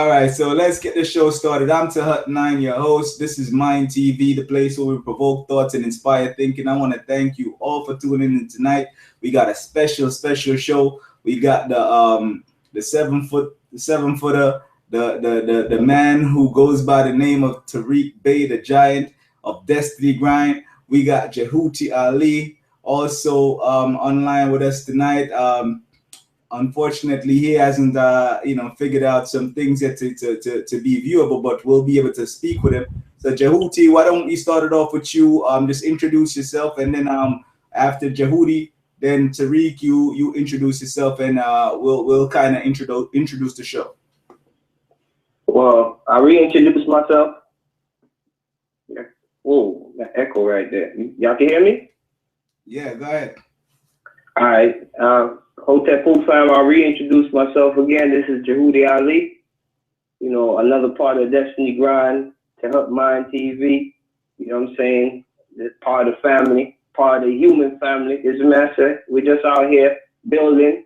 All right, so let's get the show started. I'm Tehut-9, your host. This is Mind TV, the place where we provoke thoughts and inspire thinking. I want to thank you all for tuning in tonight. We got a special show. We got the 7 footer, the man who goes by the name of Tariq Bey, the giant of Destiny Grind. We got Djehuti Ali also online with us tonight. Unfortunately, he hasn't, figured out some things yet to be viewable, but we'll be able to speak with him. So, Djehuti, why don't we start it off with you? Just introduce yourself, and then after Djehuti, then Tariq, you introduce yourself, and we'll kind of introduce the show. Well, I reintroduce myself. Whoa, that echo right there. Y'all can hear me? Yeah, go ahead. All right. Hotep fam, I'll reintroduce myself again. This is Djehuti Ali. You know, another part of Destiny Grind, Tehut Mind TV. You know what I'm saying? This part of the family, part of the human family. Is a master. We're just out here building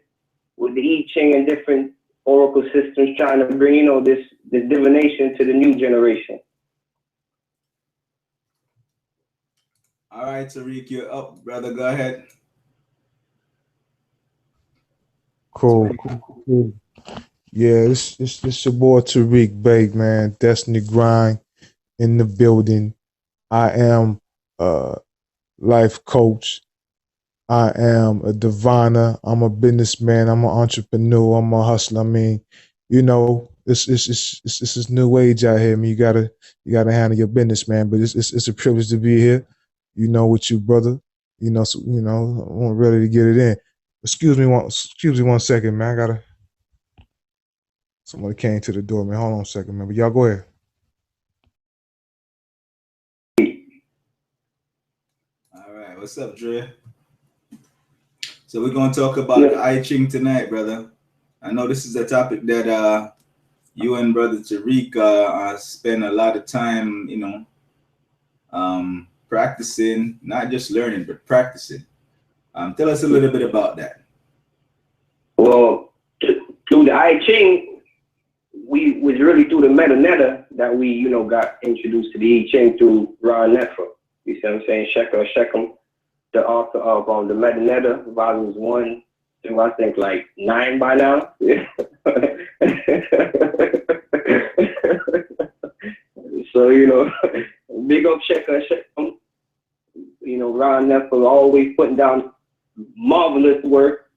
with the I Ching and different oracle systems, trying to bring, this divination to the new generation. All right, Tariq, you're up, brother. Go ahead. Cool. Yeah, this your boy Tariq Bey, man. Destiny Grind in the building. I am a life coach. I am a diviner. I'm a businessman. I'm an entrepreneur. I'm a hustler. I mean, it's this new age out here. I mean, you gotta handle your business, man. But it's a privilege to be here. With you, brother. I'm ready to get it in. Excuse me one second, man. Somebody came to the door, man. Hold on a second, man. But y'all go ahead. All right, what's up, Dre? So we're gonna talk about the I Ching tonight, brother. I know this is a topic that you and brother Tariq spend a lot of time, practicing, not just learning, but practicing. Tell us a little bit about that. Well, through the I Ching, we was really through the meta that we, got introduced to the I Ching through Ra Nefer. You see what I'm saying? Shechem, the author of the meta volumes 1 through I think like 9 by now. So, big up Shechem. Ra Nefer always putting down marvelous work.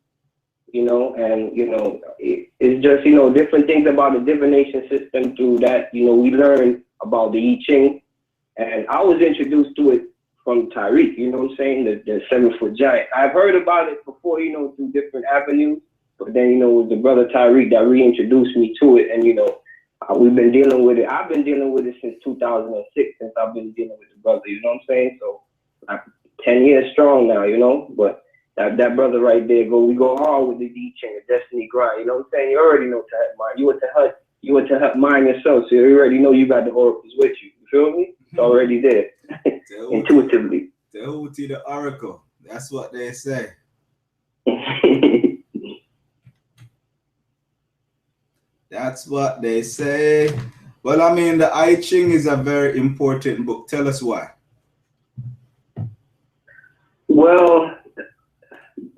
It's just, different things about the divination system through that, we learned about the I Ching. And I was introduced to it from Tariq, the 7-foot giant. I've heard about it before, through different avenues, but then, it was the brother Tariq that reintroduced me to it. And, we've been dealing with it. I've been dealing with it since 2006, since I've been dealing with the brother, you know what I'm saying? So, like 10 years strong now, but that brother right there, we go hard with the I Ching, the Destiny Grind. You know what I'm saying? You already know Tehut Mind. You were Tehut Mind yourself, so you already know you got the oracles with you. You feel me? It's already there, intuitively. Djehuti the oracle. That's what they say. That's what they say. Well, I mean, the I Ching is a very important book. Tell us why. Well,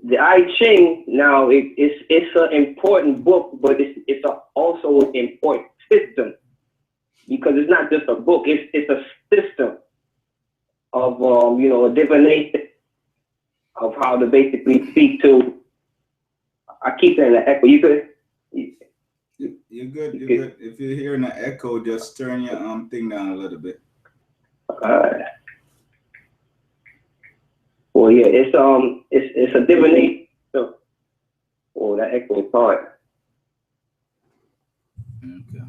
the I Ching now it's an important book, but it's also an important system, because it's not just a book; it's a system of a divination of how to basically speak to. I keep hearing the echo. You good? You're good. You're good. If you're hearing an echo, just turn your thing down a little bit. Well, yeah, it's a divination. Oh, that echo is hard. Okay.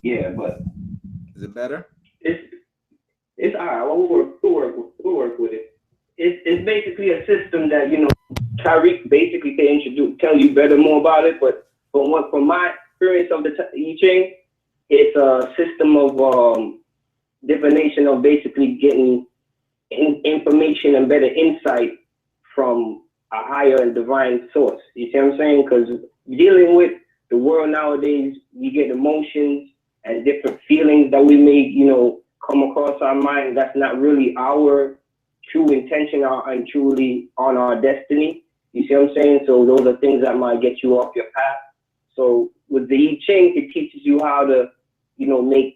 Yeah, but is it better? It's all right. We'll work with it. It's basically a system that Tariq basically can tell you better more about it. But from my experience of the I Ching, it's a system of divination of basically getting information and better insight from a higher and divine source. You see what I'm saying? Because dealing with the world nowadays, we get emotions and different feelings that we may, come across our mind. That's not really our true intention and truly on our destiny. You see what I'm saying? So those are things that might get you off your path. So with the I Ching, it teaches you how to,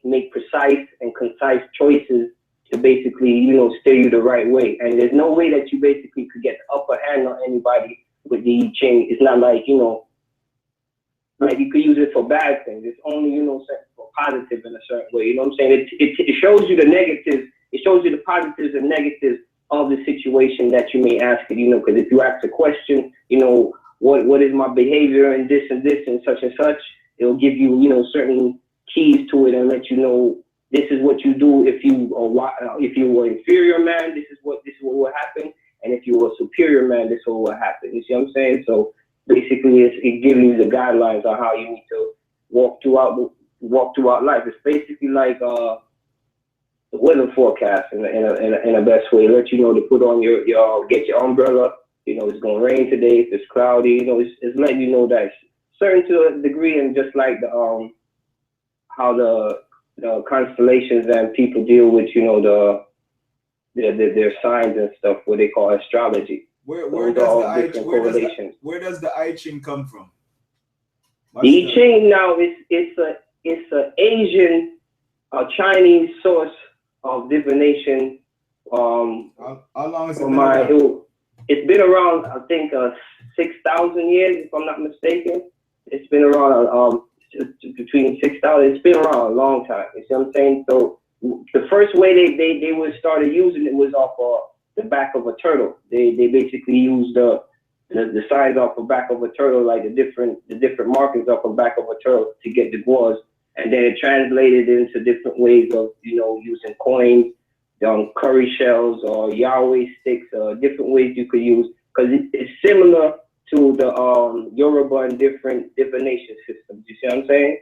make precise and concise choices to basically, steer you the right way. And there's no way that you basically could get the upper hand on anybody with the I Ching. It's not like, like you could use it for bad things. It's only, for positive in a certain way. You know what I'm saying? It shows you the negatives. It shows you the positives and negatives of the situation that you may ask it, because if you ask a question, what is my behavior and this and such, it'll give you, certain keys to it and let you know this is what you do if you were inferior man, this is what will happen, and if you were superior man, this is what will happen. You see what I'm saying? So basically, it gives you the guidelines on how you need to walk throughout life. It's basically like the weather forecast in a best way. Let you know to put on your get your umbrella. It's gonna rain today. If it's cloudy, it's letting you know that it's certain to a degree, and just like the how the constellations and people deal with their signs and stuff, what they call astrology. Where does the I Ching come from? The I Ching now it's a Asian, Chinese source of divination. How long has it been around? It's been around, I think, 6,000 years, if I'm not mistaken. It's been around between 6,000. It's been around a long time. You see what I'm saying? So the first way they would started using it was off the back of a turtle. They basically used the signs off the back of a turtle, like the different markings off the back of a turtle to get the gauze, and then it translated into different ways of using coins, curry shells or Yahweh sticks, different ways you could use, because it's similar to the Yoruba and different divination systems. You see what I'm saying?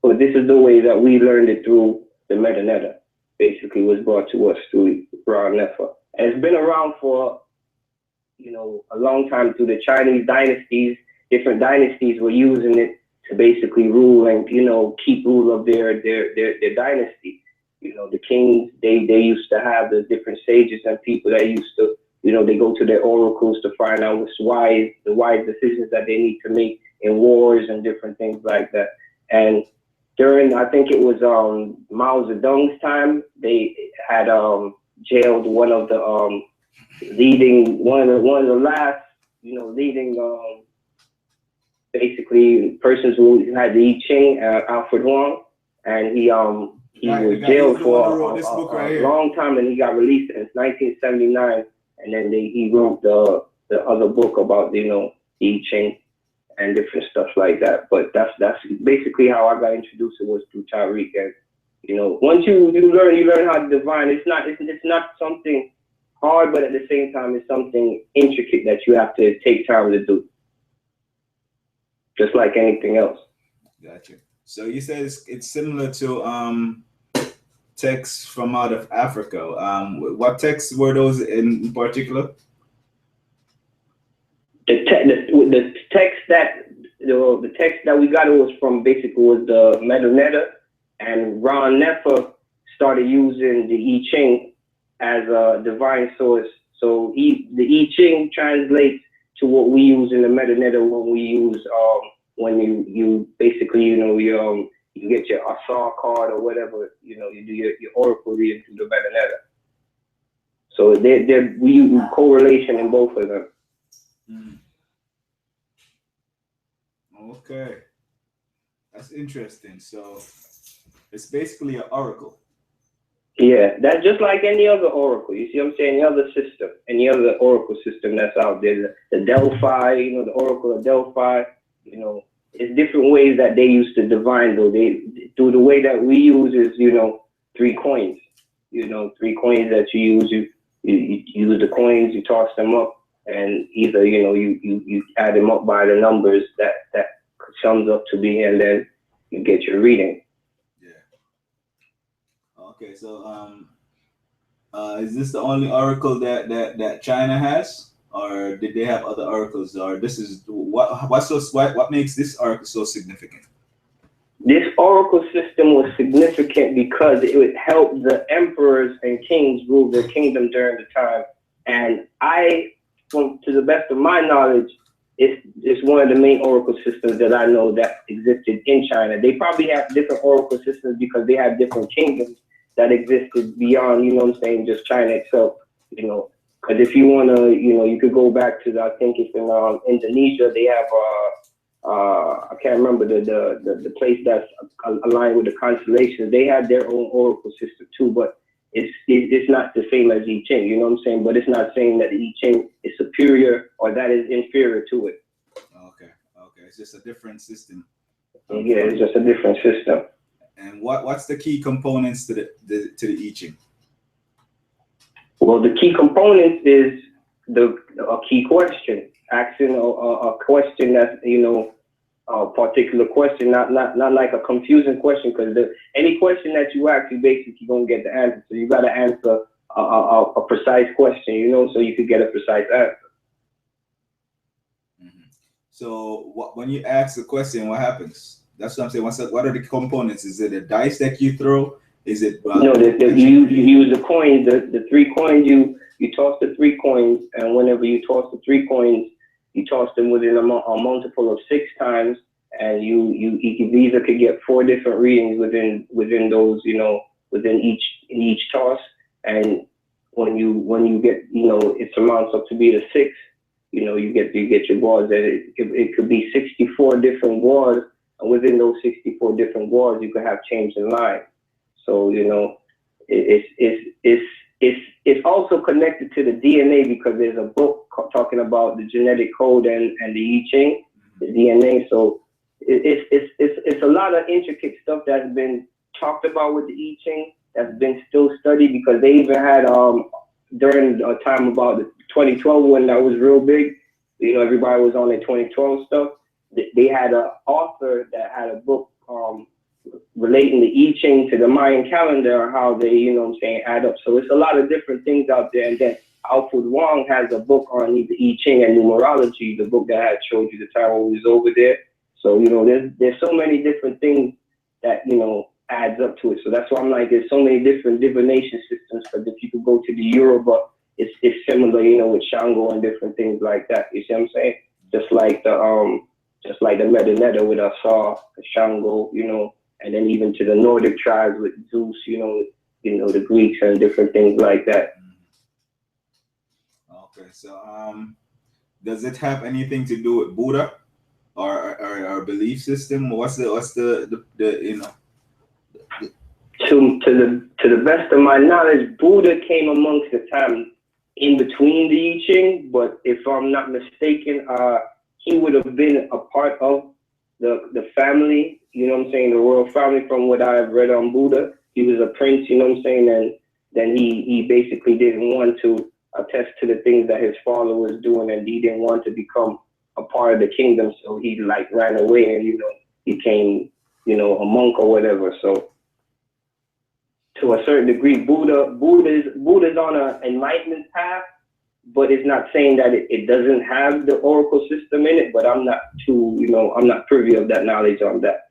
But this is the way that we learned it through the Metanetta. Basically, was brought to us through Ra Nefer, and it's been around for a long time through the Chinese dynasties. Different dynasties were using it to basically rule and keep rule of their dynasty. The kings, they used to have the different sages and people that used to, they go to their oracles to find out the wise decisions that they need to make in wars and different things like that. And during, I think it was Mao Zedong's time, they had jailed one of the last, leading basically persons who had the I Ching, Alfred Huang, and he was jailed for a long time, and he got released in 1979, and then he wrote the other book about the I Ching and different stuff like that. But that's basically how I got introduced. It was through Tariq, and once you learn how to divine. It's not something hard, but at the same time, it's something intricate that you have to take time to do, just like anything else. Gotcha. So you said it's similar to texts from out of Africa. What texts were those in particular? The text that we got, it was from the Metanetta, and Ron Nefer started using the I Ching as a divine source. So the I Ching translates to what we use in the Metanetta when we use when you basically you get your Asar card or whatever, you do your oracle reading through the Metanetta. So we use correlation in both of them. Okay, that's interesting. So it's basically an oracle. Yeah, that's just like any other oracle. You see what I'm saying? Any other system, any other oracle system that's out there. The Delphi, the Oracle of Delphi, it's different ways that they used to divine, though. Through the way that we use is, 3 coins. 3 coins that you use. You use the coins, you toss them up, and either, you add them up by the numbers that sums up to be, and then you get your reading. Okay, so is this the only oracle that China has, or did they have other oracles, or this is what makes this oracle so significant? This oracle system was significant because it would help the emperors and kings rule their kingdom during the time. And to the best of my knowledge, it's one of the main oracle systems that I know that existed in China. They probably have different oracle systems because they have different kingdoms that existed beyond, you know what I'm saying, just China itself, you know. Because if you want to, you know, you could go back to, I think it's in Indonesia, they have, I can't remember the place that's aligned with the constellations. They have their own oracle system too, but it's not the same as I Ching, you know what I'm saying? But it's not saying that the I Ching is superior or that is inferior to it. Okay, it's just a different system. Yeah, it's just a different system. And what's the key components to the I Ching? Well, the key components is a key question, asking a question that's, you know, a particular question, not like a confusing question, because any question that you ask, you basically gonna get the answer. So you gotta answer a precise question, you know, so you could get a precise answer. Mm-hmm. So when you ask the question, what happens? That's what I'm saying. What are the components? Is it a dice that you throw? Is it no? You use the coins, the 3 coins. You toss the 3 coins, and whenever you toss the 3 coins, you toss them within a multiple of 6 times, and you either could get 4 different readings within those, you know, within each toss. And when you get, you know, it amounts up to be the 6, you know, you get your guards. And it could be 64 different guards, and within those 64 different guards, you could have change in line. So, you know, it's also connected to the DNA, because there's a book talking about the genetic code and the I Ching, the DNA. So it's a lot of intricate stuff that's been talked about with the I Ching that's been still studied, because they even had during a time about the 2012 when that was real big, you know, everybody was on their 2012 stuff. They had an author that had a book relating the I Ching to the Mayan calendar, how they, you know what I'm saying, add up. So it's a lot of different things out there. And then Alfred Wong has a book on the I Ching and numerology, the book that I had showed you the time when we was over there. So, you know, there's so many different things that, you know, adds up to it. So that's why I'm like, there's so many different divination systems, because if you could go to the Yoruba, it's similar, you know, with Shango and different things like that. You see what I'm saying? Just like the Medinetta with Asar, Shango, you know, and then even to the Nordic tribes with Zeus, you know, the Greeks and different things like that. Okay, so does it have anything to do with Buddha or our belief system? What's the you know? To the best of my knowledge, Buddha came amongst the time in between the I Ching, but if I'm not mistaken, he would have been a part of the family, you know what I'm saying, the royal family, from what I've read on Buddha. He was a prince, you know what I'm saying, and then he basically didn't want to attest to the things that his father was doing, and he didn't want to become a part of the kingdom, so he like ran away and, you know, became, you know, a monk or whatever. So to a certain degree, Buddha's on an enlightenment path, but it's not saying that it doesn't have the oracle system in it. But I'm not I'm not privy of that knowledge on that.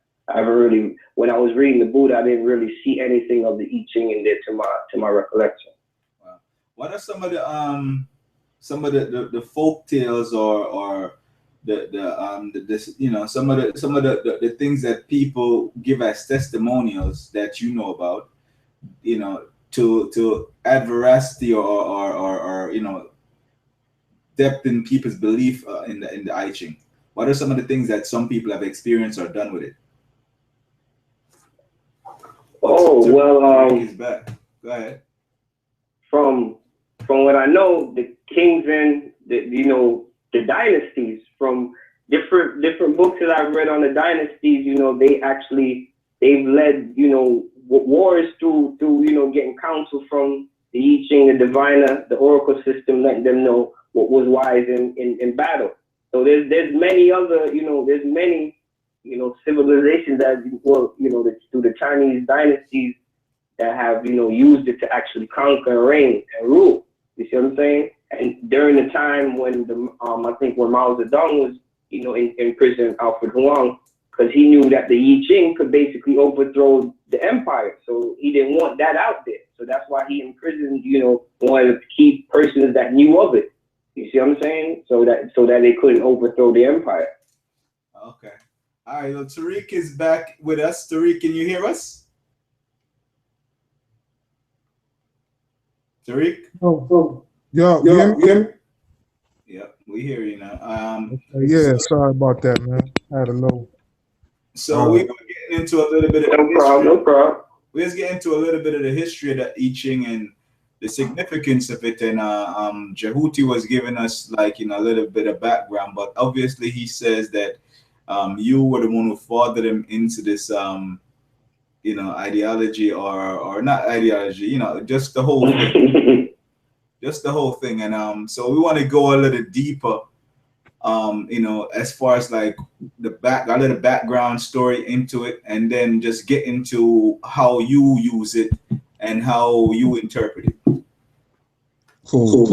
When I was reading the Buddha, I didn't really see anything of the I Ching in there to my recollection. Wow. What are some of the folk tales or some of the things that people give as testimonials that you know about, you know, to add veracity or you know, depth in people's belief in the I Ching? What are some of the things that some people have experienced or done with it? Well, go ahead. From what I know, the kings and the dynasties, from different books that I've read on the dynasties, you know, they've led, you know, wars through you know, getting counsel from the I Ching, the diviner, the oracle system, letting them know what was wise in battle. So there's many other, you know, civilizations that, well, you know, through the Chinese dynasties that have, you know, used it to actually conquer and reign and rule. You see what I'm saying? And during the time when I think when Mao Zedong was, in prison, Alfred Huang, because he knew that the I Ching could basically overthrow the empire. So he didn't want that out there. So that's why he imprisoned, wanted to keep persons that knew of it. You see what I'm saying? So that they couldn't overthrow the empire. Okay. All right. Well, Tariq is back with us. Tariq, can you hear us? Tariq? Oh. Yo, you hear me? Yeah, we hear you now. Yeah, sorry about that, man. I had a low. So we were getting into a little bit of No problem. We was getting into a little bit of the history of the I Ching and the significance of it, and Djehuti was giving us like a little bit of background, but obviously he says that you were the one who fathered him into this ideology or not ideology, just the whole thing. Just the whole thing. And so we want to go a little deeper, as far as like a little background story into it, and then just get into how you use it and how you interpret it. Cool.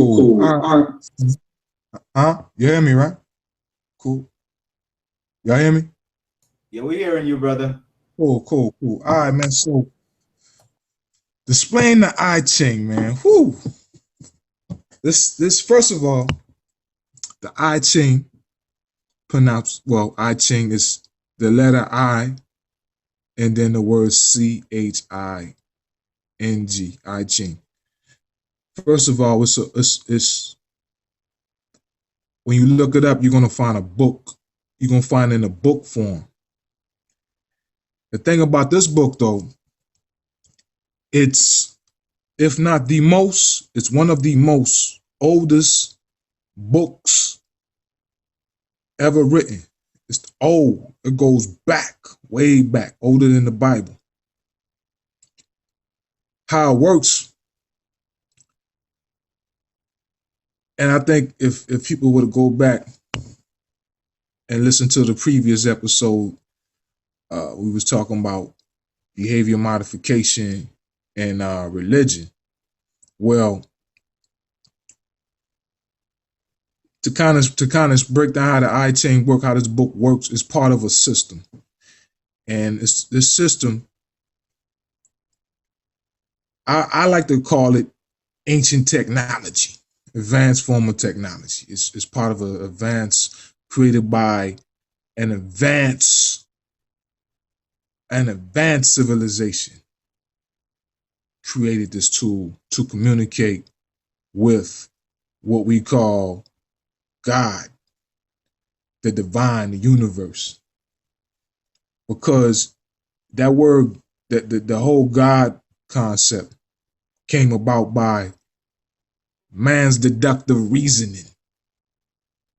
You hear me, right? Cool. Y'all hear me? Yeah, we're hearing you, brother. Cool. All right, man. So displaying the I Ching, man. Whoo. This first of all, the I Ching I Ching is the letter I and then the word Ching, I Ching. First of all, it's when you look it up, you're gonna find a book. You're gonna find it in a book form. The thing about this book, though, it's if not the most, it's one of the most oldest books ever written. It's old. It goes back, way back, older than the Bible. How it works, and I think if people were to go back and listen to the previous episode, we was talking about behavior modification and religion. Well, to kind of break down how the I Ching work, how this book works, is part of a system, and this system, I like to call it ancient technology, advanced form of technology. It's part of an advance created by an advanced civilization. Created this tool to communicate with what we call God, the divine, the universe. Because that word, the whole God concept came about by man's deductive reasoning.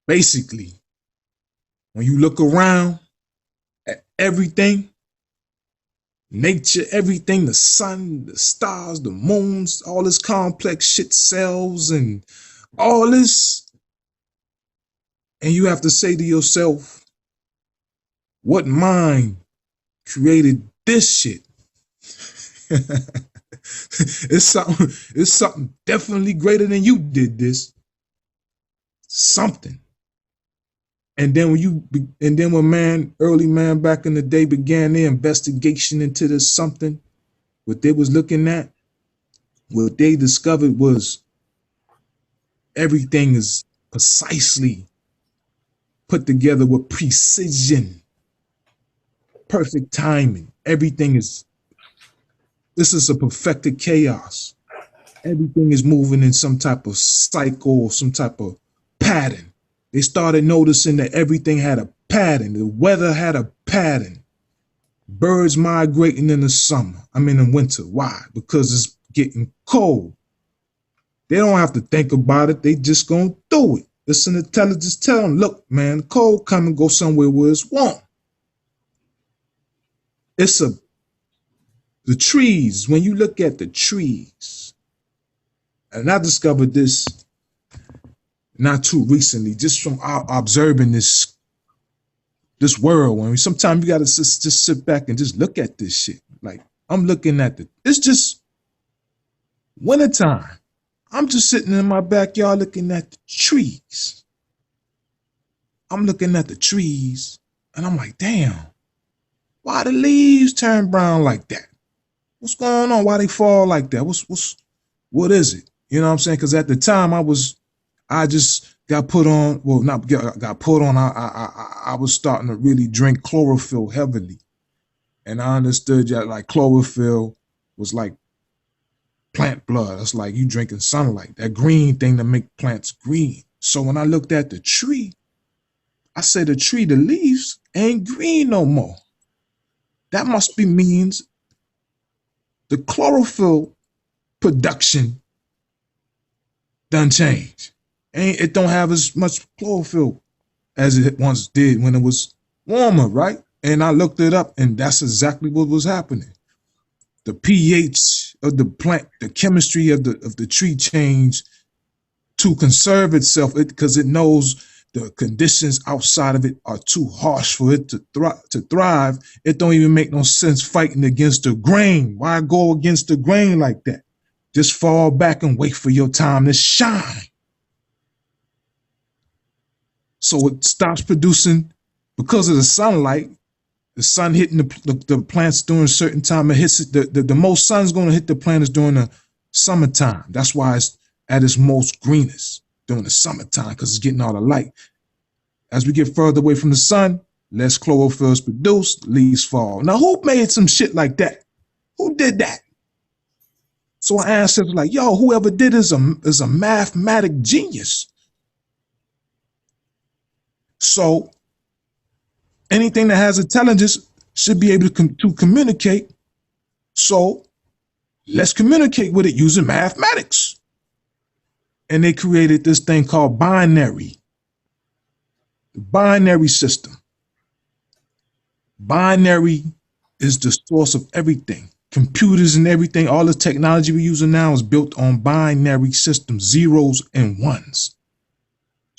Basically, when you look around at everything, nature, everything, the sun, the stars, the moons, all this complex shit, cells and all this, and you have to say to yourself, what mind created this shit? It's something definitely greater than you did this. Something. And then when early man back in the day began their investigation into this something, what they was looking at, what they discovered was everything is precisely put together with precision, perfect timing. This is a perfected chaos. Everything is moving in some type of cycle, some type of pattern. They started noticing that everything had a pattern. The weather had a pattern. Birds migrating in the summer. In winter. Why? Because it's getting cold. They don't have to think about it. They just gonna do it. It's an intelligence. Tell them, look, man, cold come and go somewhere where it's warm. The trees, when you look at the trees, and I discovered this not too recently, just from observing this world. When sometimes you gotta just sit back and just look at this shit. Like I'm looking at it's just wintertime. I'm just sitting in my backyard looking at the trees. I'm looking at the trees and I'm like, damn, why the leaves turn brown like that? What's going on? Why they fall like that? What is it? You know what I'm saying? Because at the time I just got put on, well, not got put on, I was starting to really drink chlorophyll heavily. And I understood that like chlorophyll was like plant blood. It's like you drinking sunlight, that green thing that make plants green. So when I looked at the tree, I said the leaves ain't green no more. That must be means the chlorophyll production done changed. It don't have as much chlorophyll as it once did when it was warmer, right? And I looked it up and that's exactly what was happening. The pH of the plant, the chemistry of the tree changed to conserve itself because it knows the conditions outside of it are too harsh for it to thrive. It don't even make no sense fighting against the grain. Why go against the grain like that? Just fall back and wait for your time to shine. So it stops producing because of the sunlight. The sun hitting the plants during a certain time. It hits it, the most sun's going to hit the plants during the summertime. That's why it's at its most greenest during the summertime because it's getting all the light. As we get further away from the sun, less chlorophyll is produced, leaves fall. Now, who made some shit like that? Who did that? So our ancestors like, yo, whoever did is a mathematic genius. So anything that has intelligence should be able to communicate. So let's communicate with it using mathematics. And they created this thing called binary. The binary system. Binary is the source of everything. Computers and everything, all the technology we're using now is built on binary systems, zeros and ones.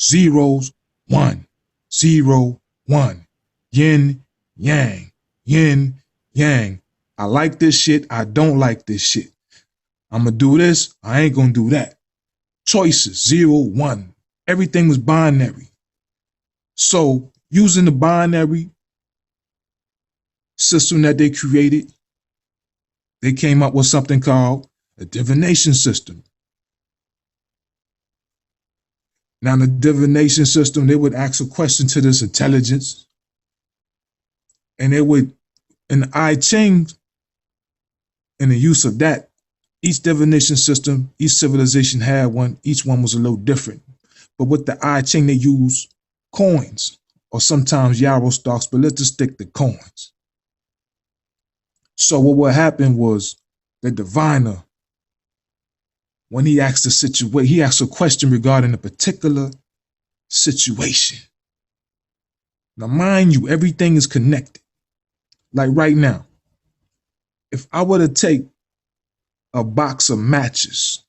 Zeros, 1, 0, 1. Yin, yang, yin, yang. I like this shit. I don't like this shit. I'm going to do this. I ain't going to do that. Choices, 0, 1. Everything was binary. So using the binary system that they created, they came up with something called a divination system. Now, the divination system, they would ask a question to this intelligence, and they would, in the I Ching, and the use of that, each divination system, each civilization had one. Each one was a little different. But with the I Ching, they use coins or sometimes yarrow stalks, but let's just stick to coins. So what happened was the diviner, when he asked he asked a question regarding a particular situation. Now, mind you, everything is connected. Like right now, if I were to take a box of matches,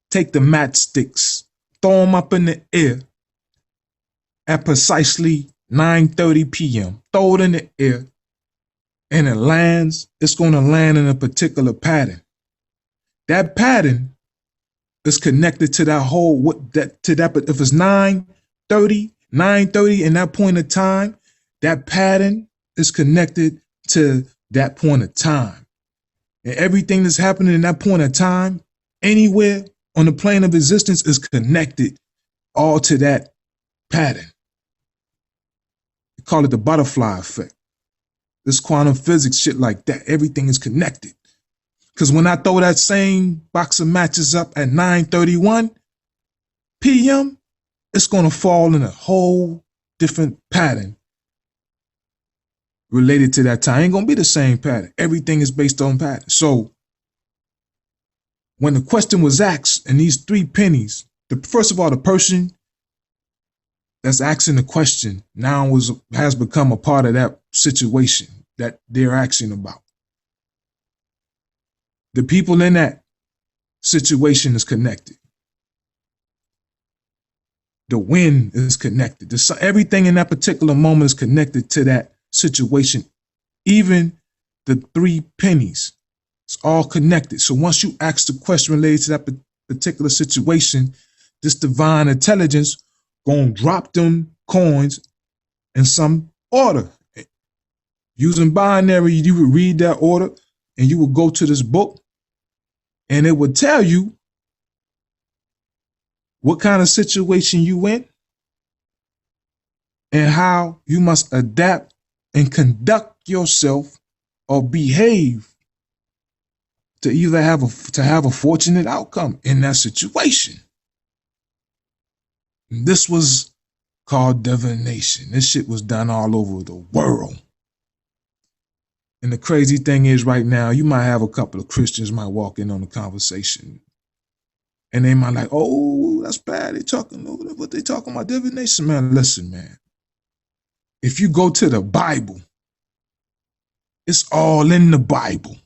take the matchsticks, throw them up in the air at precisely 9:30 p.m., throw it in the air, and it lands, it's going to land in a particular pattern. That pattern is connected to that whole, but if it's 9:30 in that point of time, that pattern is connected to that point of time. And everything that's happening in that point of time, anywhere on the plane of existence, is connected all to that pattern. We call it the butterfly effect. This quantum physics shit like that, everything is connected. Because when I throw that same box of matches up at 9:31 p.m., it's going to fall in a whole different pattern related to that time. It ain't going to be the same pattern. Everything is based on pattern. So when the question was asked and these 3 pennies, first of all, the person that's asking the question now has become a part of that situation that they're asking about. The people in that situation is connected. The wind is connected. Everything in that particular moment is connected to that situation. Even the 3 pennies, it's all connected. So once you ask the question related to that particular situation, this divine intelligence gonna drop them coins in some order. Using binary, you would read that order and you would go to this book and it would tell you what kind of situation you in and how you must adapt and conduct yourself or behave to either have a fortunate outcome in that situation. And this was called divination. This shit was done all over the world. And the crazy thing is right now, you might have a couple of Christians might walk in on the conversation and they might like, oh, that's bad. They talking, what they talking about divination, man. Listen, man. If you go to the Bible, it's all in the Bible.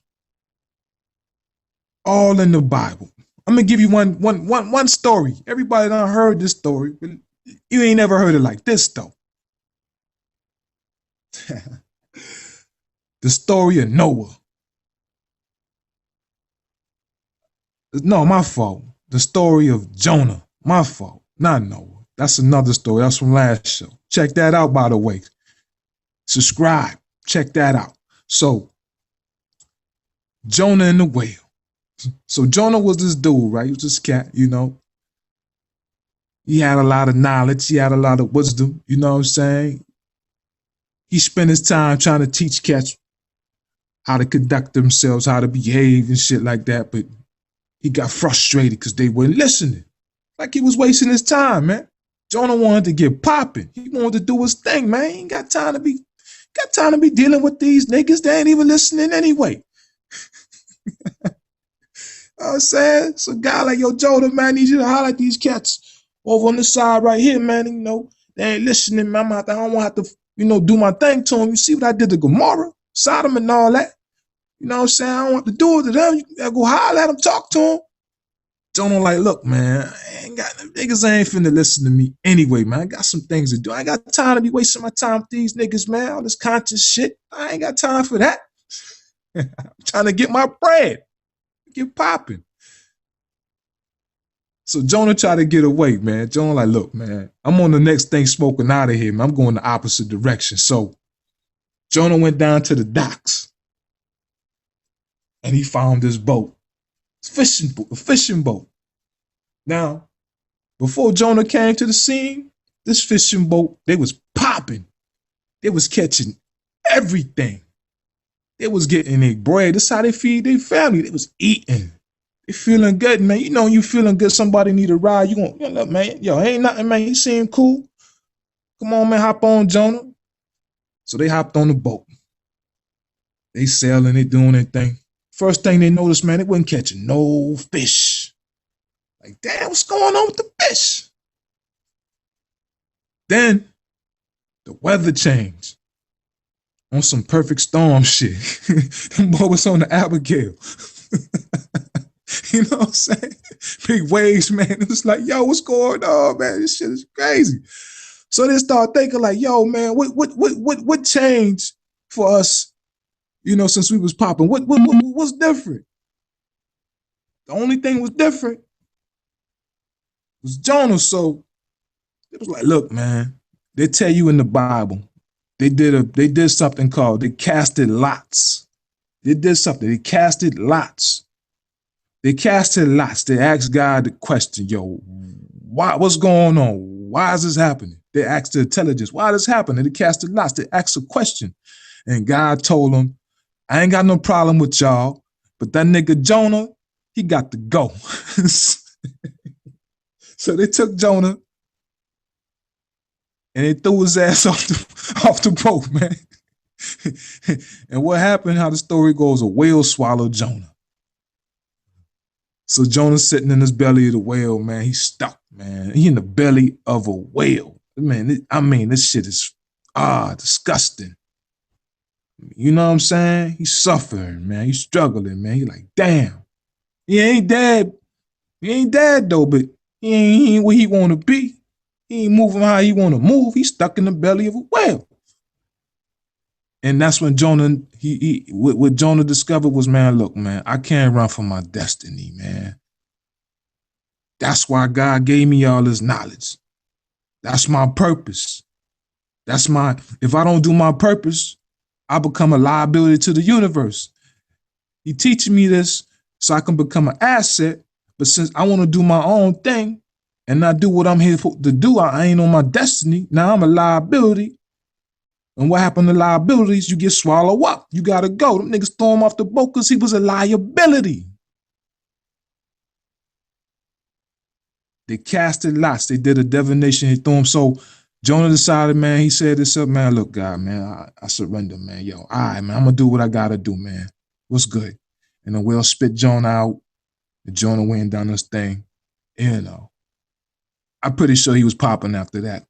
All in the Bible. I'm gonna give you one story. Everybody done heard this story, but you ain't never heard it like this though. The story of Noah. No, my fault. The story of Jonah. My fault. Not Noah. That's another story. That's from last show. Check that out, by the way. Subscribe. Check that out. So, Jonah and the whale. So Jonah was this dude, right? He was this cat, you know. He had a lot of knowledge. He had a lot of wisdom, you know what I'm saying? He spent his time trying to teach cats how to conduct themselves, how to behave and shit like that. But he got frustrated because they weren't listening. Like he was wasting his time, man. Jonah wanted to get popping. He wanted to do his thing, man. He ain't got time to be dealing with these niggas. They ain't even listening anyway. You know what I'm saying? So a guy like, yo, Jonah, man, I need you to holler at these cats over on the side right here, man. You know, they ain't listening, man. I don't want to have to, you know, do my thing to them. You see what I did to Gomorrah, Sodom and all that? You know what I'm saying? I don't want to do it to them. You gotta go holler at them, talk to them. Jonah like, look, man, niggas ain't finna listen to me anyway, man. I got some things to do. I ain't got time to be wasting my time with these niggas, man. All this conscious shit. I ain't got time for that. I'm trying to get my bread. Get popping. So Jonah tried to get away, man. Jonah like, look, man, I'm on the next thing smoking out of here, man. I'm going the opposite direction. So Jonah went down to the docks and he found this boat. It's a fishing boat. Now, before Jonah came to the scene, this fishing boat, they was popping. They was catching everything. They was getting their bread. That's how they feed their family. They was eating. They feeling good, man. You know, you feeling good. Somebody need a ride. You gonna, look, man. Yo, ain't nothing, man. You seem cool. Come on, man. Hop on, Jonah. So they hopped on the boat. They sailing. They doing their thing. First thing they noticed, man, they wasn't catching no fish. Like, damn, what's going on with the fish? Then the weather changed. On some perfect storm shit. Them boy was on the Abigail. You know what I'm saying? Big waves, man. It was like, yo, what's going on, man? This shit is crazy. So they start thinking like, yo, man, what changed for us, you know, since we was popping? What's different? The only thing was different was Jonah. So it was like, look, man, they tell you in the Bible, they did something called, they casted lots. They did something, they casted lots. They casted lots. They asked God the question, yo, what's going on? Why is this happening? They asked the intelligence, why is this happening? They casted lots. They asked a question. And God told them, I ain't got no problem with y'all, but that nigga Jonah, he got to go. So they took Jonah and they threw his ass off the boat, man. And what happened, how the story goes, a whale swallowed Jonah. So Jonah's sitting in his belly of the whale, man. He's stuck, man. He in the belly of a whale. Man, I mean, this shit is, disgusting. You know what I'm saying? He's suffering, man. He's struggling, man. He's like, damn. He ain't dead. He ain't dead, though, but he ain't where he want to be. He ain't moving how he want to move. He's stuck in the belly of a whale. And that's when Jonah, what Jonah discovered was, man, look, man, I can't run from my destiny, man. That's why God gave me all this knowledge. That's my purpose. If I don't do my purpose, I become a liability to the universe. He teaching me this so I can become an asset. But since I want to do my own thing and not do what I'm here to do, I ain't on my destiny. Now I'm a liability. And what happened to liabilities? You get swallowed up. You got to go. Them niggas throw him off the boat because he was a liability. They casted lots. They did a divination. He threw him. So Jonah decided, man, he said this up, man, look, God, man, I surrender, man. Yo, all right, man, I'm going to do what I got to do, man. What's good? And the whale spit Jonah out. And Jonah went down this thing. You know, I'm pretty sure he was popping after that.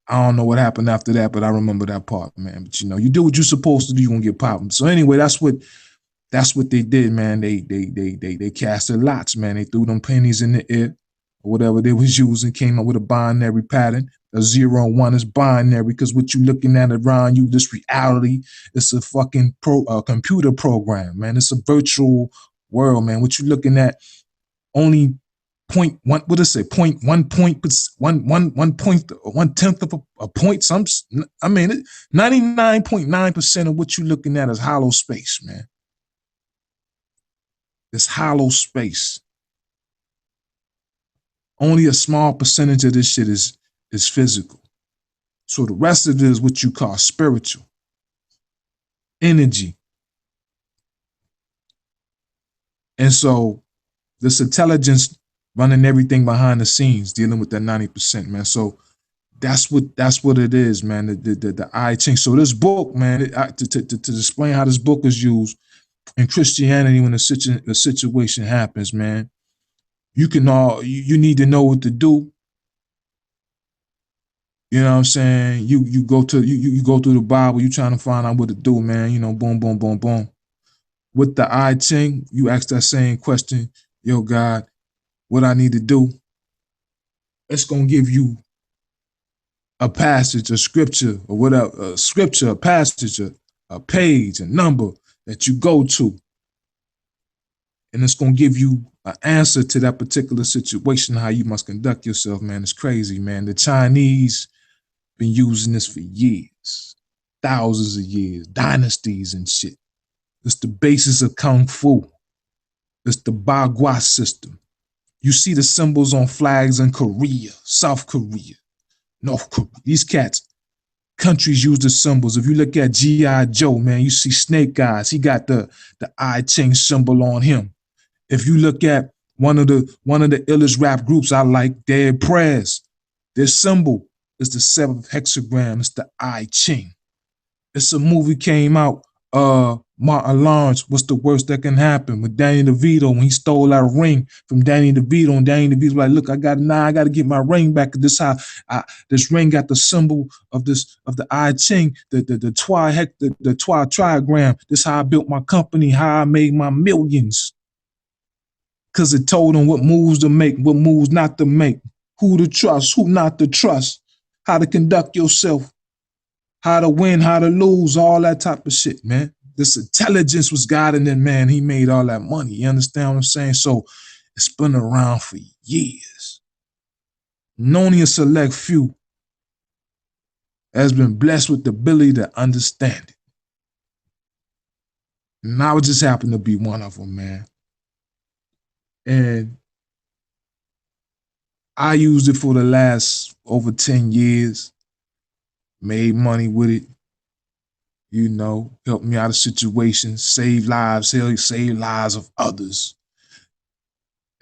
I don't know what happened after that, but I remember that part, man. But you know, you do what you're supposed to do, you're going to get popping. So anyway, that's what they did, man. They casted lots, man. They threw them pennies in the air. Whatever they was using, came up with a binary pattern. A 0 and 1 is binary because what you looking at around you, this reality, it's a fucking computer program, man. It's a virtual world, man. What you looking at, only 0.1, what does it say? 1/10 of a point. 99.9% of what you looking at is hollow space, man. It's hollow space. Only a small percentage of this shit is physical. So the rest of it is what you call spiritual. Energy. And so this intelligence running everything behind the scenes, dealing with that 90%, man. So that's what it is, man. The I Ching. So this book, man, to explain how this book is used in Christianity when a situation happens, man. You need to know what to do. You know what I'm saying? You go through the Bible, you trying to find out what to do, man. You know, boom, boom, boom, boom. With the I Ching, you ask that same question, yo, God, what I need to do. It's gonna give you a passage, a scripture, or whatever, a scripture, a passage, a page, a number that you go to. And it's gonna give you an answer to that particular situation, how you must conduct yourself, man. It's crazy, man. The Chinese been using this for years, thousands of years, dynasties and shit. It's the basis of Kung Fu. It's the Bagua system. You see the symbols on flags in Korea, South Korea, North Korea. These countries use the symbols. If you look at G.I. Joe, man, you see Snake Eyes. He got the I Ching symbol on him. If you look at one of the illest rap groups I like, Dead Prayers, their symbol is the 7th hexagram. It's the I Ching. It's a movie came out, Martin Lawrence, What's the Worst That Can Happen, with Danny DeVito when he stole that ring from Danny DeVito, and Danny DeVito was like, look, I got to get my ring back. This this ring got the symbol of the I Ching, the Twi trigram. This how I built my company, how I made my millions. Because it told him what moves to make, what moves not to make, who to trust, who not to trust, how to conduct yourself, how to win, how to lose, all that type of shit, man. This intelligence was guiding him, man. He made all that money. You understand what I'm saying? So it's been around for years. And only a select few has been blessed with the ability to understand it. And I would just happen to be one of them, man. And I used it for the last over 10 years, made money with it, you know, helped me out of situations, save lives, save lives of others.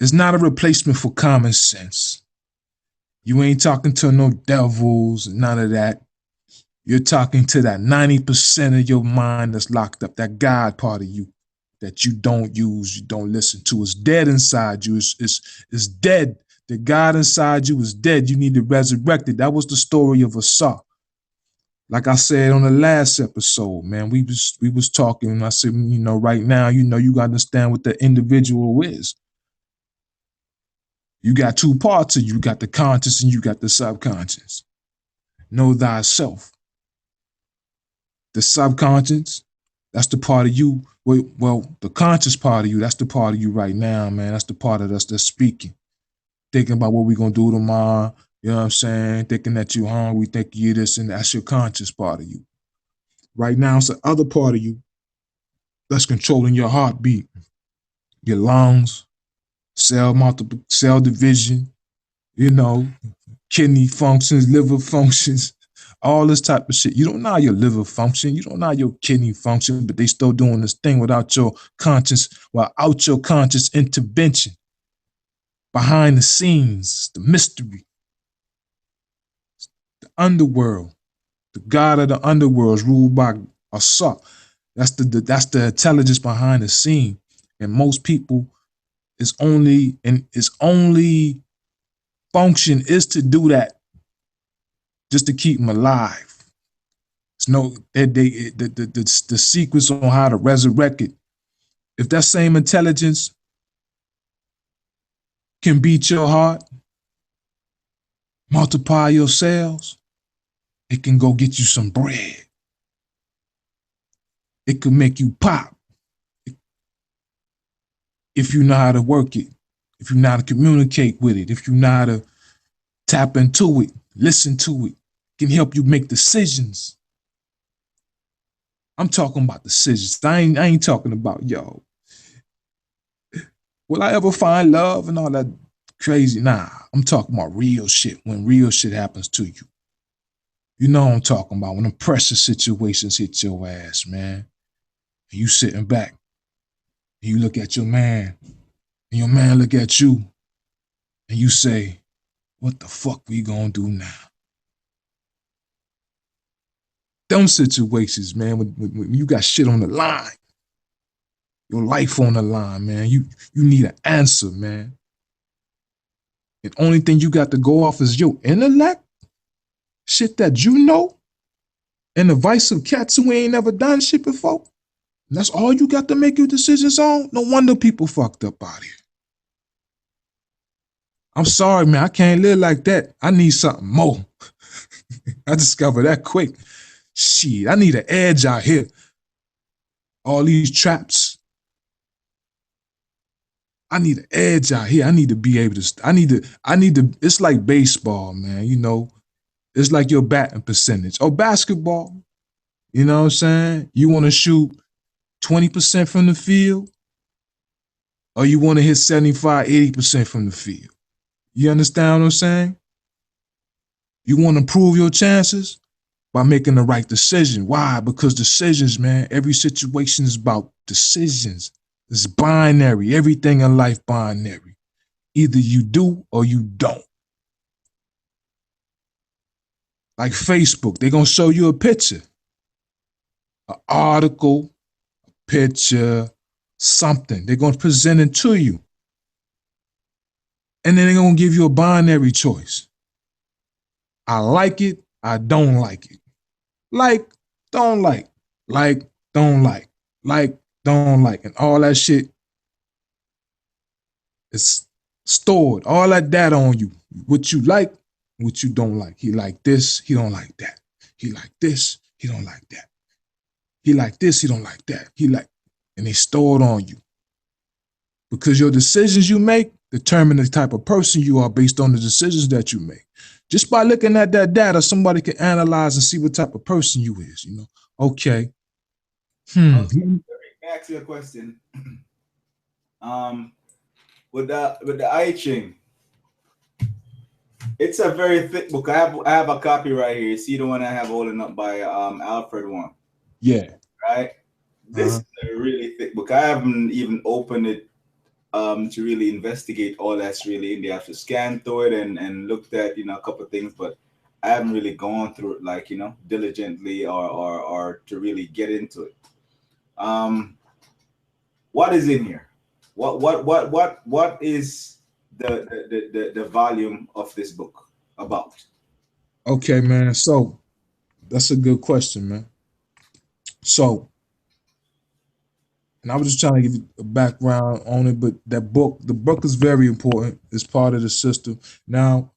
It's not a replacement for common sense. You ain't talking to no devils, none of that. You're talking to that 90% of your mind that's locked up, that God part of you that you don't use, you don't listen to. It's dead inside you. It's dead. The God inside you is dead. You need to resurrect it. That was the story of Asa. Like I said on the last episode, man, we was talking, and I said, you know, right now, you know, you got to understand what the individual is. You got two parts of you. You got the conscious and you got the subconscious. Know thyself. The subconscious, that's the part of you. Well, the conscious part of you, that's the part of you right now, man. That's the part of us that's speaking. thinking about what we're gonna do tomorrow. You know what I'm saying? Thinking that you're hungry, thinking you this, and that's your conscious part of you. Right now, it's the other part of you that's controlling your heartbeat, your lungs, cell division, you know, kidney functions, liver functions, all this type of shit. You don't know how your liver function, you don't know how your kidney function, but they still doing this thing without your conscious intervention. Behind the scenes, the mystery, the underworld, the god of the underworld is ruled by Asat. That's the intelligence behind the scene. And most people is only function is to do that, just to keep them alive. It's no the secrets on how to resurrect it. If that same intelligence can beat your heart, multiply your cells, it can go get you some bread. It could make you pop if you know how to work it, if you know how to communicate with it, if you know how to tap into it, listen to it. It can help you make decisions. I'm talking about decisions. I ain't talking about, yo, will I ever find love and all that crazy? Nah, I'm talking about real shit, when real shit happens to you. You know what I'm talking about, when the pressure situations hit your ass, man. And you sitting back, and you look at your man, and your man look at you, and you say, what the fuck we gonna do now? Them situations, man, when you got shit on the line, your life on the line, man, you need an answer, man. And only thing you got to go off is your intellect, shit that you know, and the advice of cats who ain't never done shit before. And that's all you got to make your decisions on? No wonder people fucked up out here. I'm sorry, man, I can't live like that. I need something more. I discovered that quick. Shit, I need an edge out here. All these traps. I need an edge out here. I need to be able to, I need to, it's like baseball, man, you know. It's like your batting percentage. Or basketball, you know what I'm saying? You want to shoot 20% from the field, or you want to hit 75, 80% from the field. You understand what I'm saying? You want to improve your chances by making the right decision. Why? Because decisions, man, every situation is about decisions. It's binary. Everything in life binary. Either you do or you don't. Like Facebook, they're going to show you a picture, an article, a picture, something. They're going to present it to you. And then they're going to give you a binary choice. I like it, I don't like it. Like, don't like. Like, don't like. Like, don't like. And all that shit is stored. All that data on you. What you like, what you don't like. He like this, he don't like that. He like this, he don't like that. He like this, he don't like that. He like, and they stored on you. Because your decisions you make determine the type of person you are based on the decisions that you make. Just by looking at that data, somebody can analyze and see what type of person you is, you know. Okay. Okay, let me ask you a question. With the I Ching, it's a very thick book. I have a copy right here. You see the one I have holding up by Alfred one. Yeah. Right? This is a really thick book. I haven't even opened it to really investigate all that's really in there. I have to scan through it and looked at, you know, a couple of things, but I haven't really gone through it like, you know, diligently or to really get into it. What is in here? What is the volume of this book about? Okay, man. So that's a good question, man. So, and I was just trying to give you a background on it, but the book is very important. It's part of the system. Now,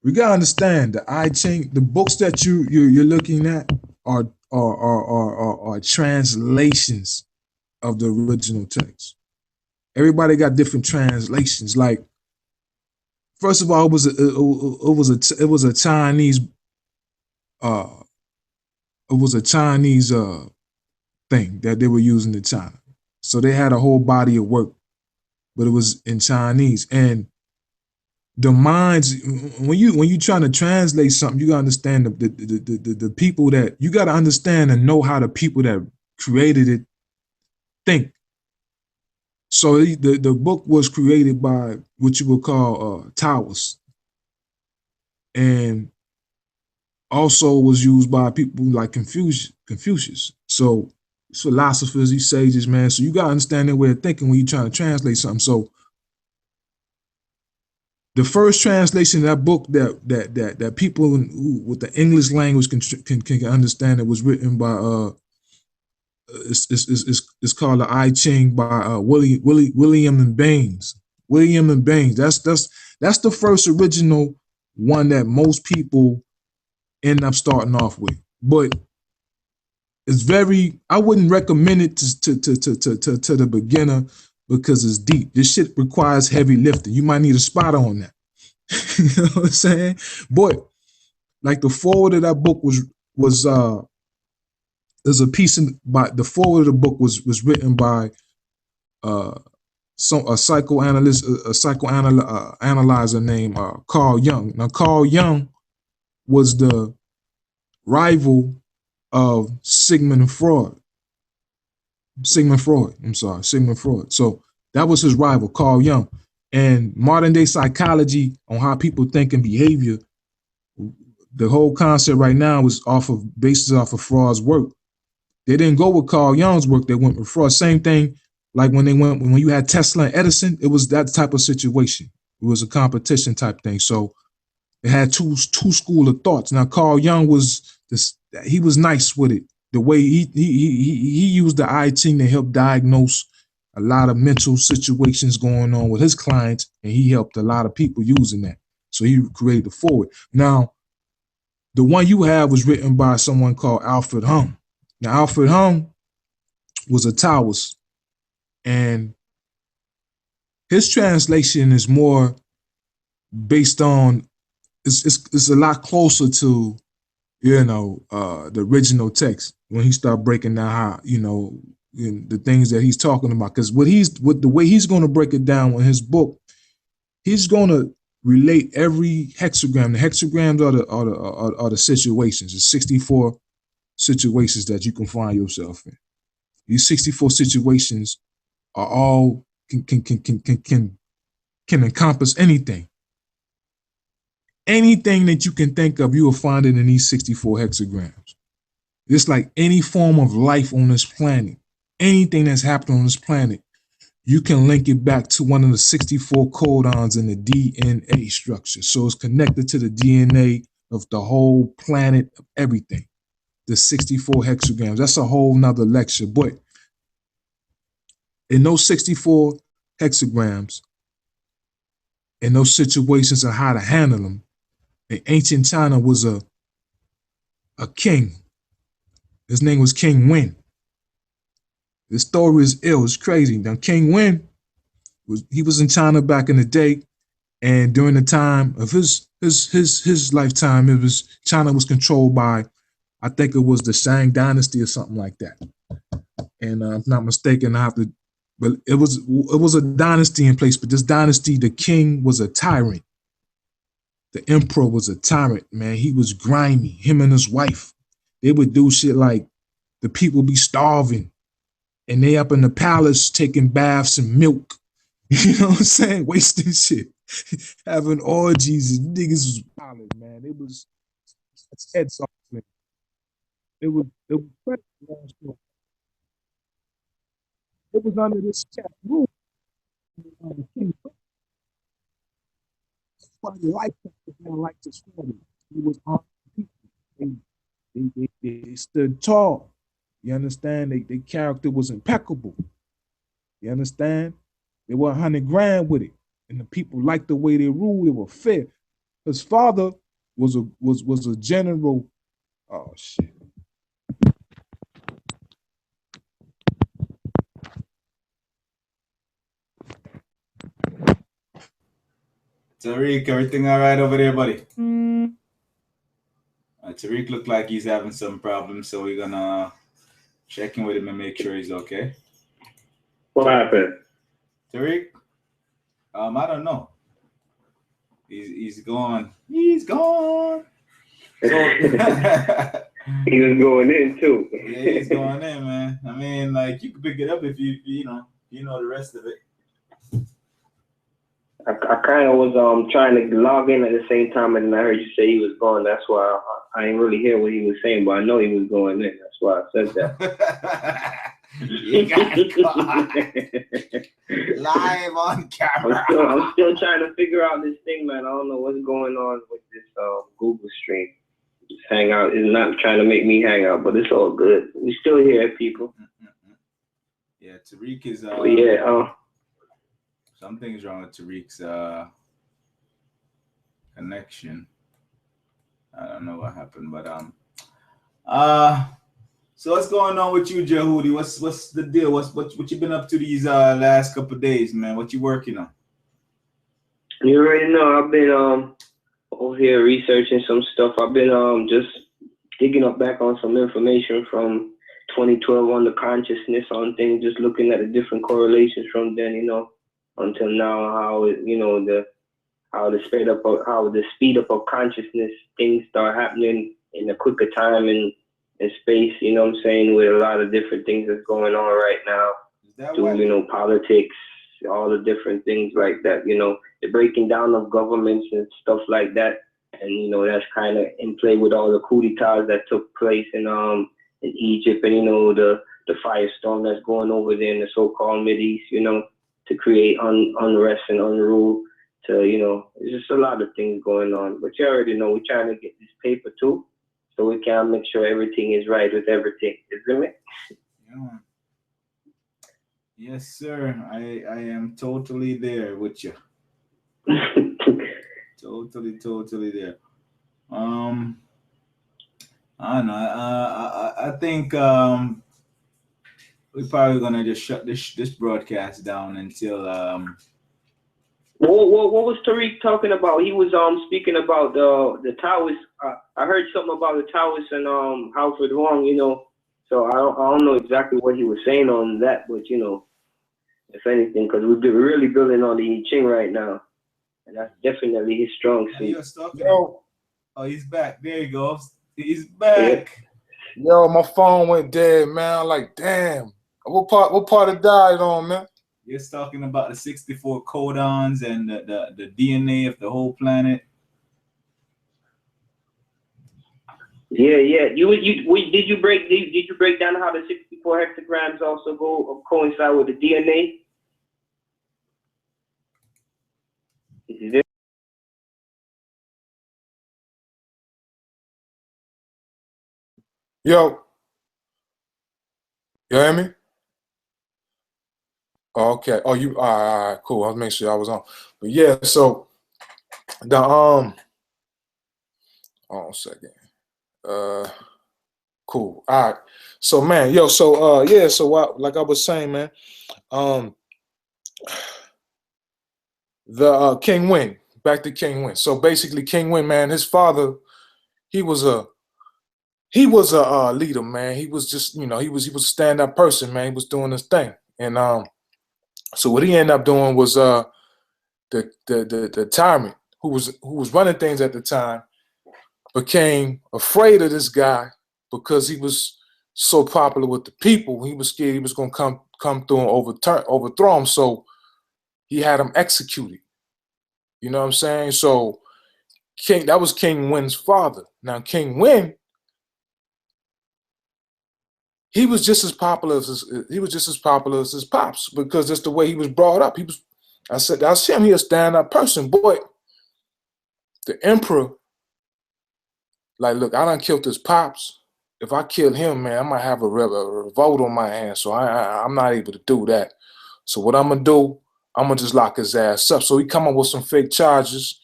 we gotta understand the I Ching, the books that you're looking at are translations of the original text. Everybody got different translations. Like first of all, it was a Chinese thing that they were using in China. So they had a whole body of work, but it was in Chinese. And the minds, when you trying to translate something, you gotta understand the people that you gotta understand and know how the people that created it think. So the book was created by what you would call Taoists, and also was used by people like Confucius. So philosophers, these sages, man. So you gotta understand their way of thinking when you're trying to translate something. So the first translation of that book that people with the English language can understand, it was written by it's called the I Ching by William and Baines. William and Baines. That's the first original one that most people end up starting off with. But it's very, I wouldn't recommend it to the beginner because it's deep. This shit requires heavy lifting. You might need a spotter on that. You know what I'm saying? But like the forward of that book was there's a piece by the forward of the book was written by a psychoanalyst, analyzer named Carl Jung. Now Carl Jung was the rival of Sigmund Freud. Sigmund Freud. So that was his rival, Carl Jung. And modern day psychology on how people think and behavior, the whole concept right now is based off of Freud's work. They didn't go with Carl Jung's work, they went with Freud. Same thing like when you had Tesla and Edison, it was that type of situation. It was a competition type thing. So it had two school of thoughts. Now Carl Jung he was nice with it. The way he used the I Ching to help diagnose a lot of mental situations going on with his clients, and he helped a lot of people using that. So he created the forward. Now, the one you have was written by someone called Alfred Hung. Now, Alfred Hung was a Taoist, and his translation is more based on, it's a lot closer to, the original text when he started breaking down how, the things that he's talking about. Because with the way he's going to break it down in his book, he's going to relate every hexagram. The hexagrams are the situations. It's 64 situations that you can find yourself in. These 64 situations are all can encompass anything. Anything that you can think of, you will find it in these 64 hexagrams. It's like any form of life on this planet, anything that's happened on this planet, you can link it back to one of the 64 codons in the DNA structure. So it's connected to the DNA of the whole planet, of everything. The 64 hexagrams. That's a whole nother lecture. But in those 64 hexagrams, in those situations of how to handle them, in ancient China was a king. His name was King Wen. The story is ill. It's crazy. Now, King Wen was in China back in the day, and during the time of his lifetime, China was controlled by, I think it was the Shang Dynasty or something like that. And if I'm not mistaken, but it was a dynasty in place. But this dynasty, the king was a tyrant. The emperor was a tyrant, man. He was grimy. Him and his wife, they would do shit like the people be starving, and they up in the palace taking baths and milk. You know what I'm saying? Wasting shit, having orgies. And niggas was wild, man. It was heads off. It was crazy. It was under this cat rule. King like this family. He was on people. They stood tall. You understand? Their character was impeccable. You understand? They were 100 grand with it. And the people liked the way they ruled. They were fair. His father was a general. Oh shit. Tariq, everything all right over there, buddy? Tariq looked like he's having some problems, so we're gonna check in with him and make sure he's okay. What happened? Tariq, I don't know. He's gone. He's gone. So He was going in too. yeah, he's going in, man. I mean, like you can pick it up if you know the rest of it. I kind of was trying to log in at the same time, and then I heard you say he was going. That's why I didn't really hear what he was saying, but I know he was going in. That's why I said that. You got caught live on camera. I'm still trying to figure out this thing, man. I don't know what's going on with this Google stream. This Hangout is not trying to make me hang out, but it's all good. We still here, people. Yeah, Tariq is. Something's wrong with Tariq's connection. I don't know what happened, but so what's going on with you, Djehuti? What's the deal? What you been up to these last couple of days, man? What you working on? You already know I've been over here researching some stuff. I've been just digging up back on some information from 2012 on the consciousness on things, just looking at the different correlations from then, until now, how the speed up of consciousness, things start happening in a quicker time and space, what I'm saying, with a lot of different things that's going on right now, politics, all the different things like that, the breaking down of governments and stuff like that. And, that's kind of in play with all the coup d'etats that took place in Egypt and, the firestorm that's going over there in the so-called Mideast, to create unrest and unrule, there's just a lot of things going on. But you already know we're trying to get this paper too, so we can make sure everything is right with everything. Isn't it? Yeah. Yes, sir. I am totally there with you. totally there. I don't know. I think we're probably gonna just shut this broadcast down until What was Tariq talking about? He was speaking about the Taoists. I heard something about the Taoists and Halford Wong, So I don't know exactly what he was saying on that, but if anything, because we're really building on the I Ching right now, and that's definitely his strong suit. Yo. Oh, he's back. There he goes. He's back. Yeah. Yo, my phone went dead, man. I'm like, damn. What part it died on, man? You're talking about the 64 codons and the DNA of the whole planet. Yeah. Did you break down how the 64 hexagrams also coincide with the DNA? Is it? Yo. You hear me? Oh, okay. Oh, you all right, cool. I'll make sure I was on. But yeah, so the hold on a second. Cool. All right. So man, yo, so yeah, so like I was saying, man, the King Win, back to King Win. So basically King Win, man, his father, he was a leader, man. He was just, he was a stand-up person, man. He was doing his thing. And so what he ended up doing was the tyrant who was running things at the time became afraid of this guy because he was so popular with the people. He was scared he was gonna come through and overthrow him. So he had him executed. You know what I'm saying? So that was King Win's father. Now King Win, he was just as popular as his pops, because that's the way he was brought up. I see him, he a stand-up person. Boy, the emperor, like, look, I done killed his pops. If I kill him, man, I might have a revolt on my hands. So I'm not able to do that. So what I'm gonna do, I'm gonna just lock his ass up. So he come up with some fake charges,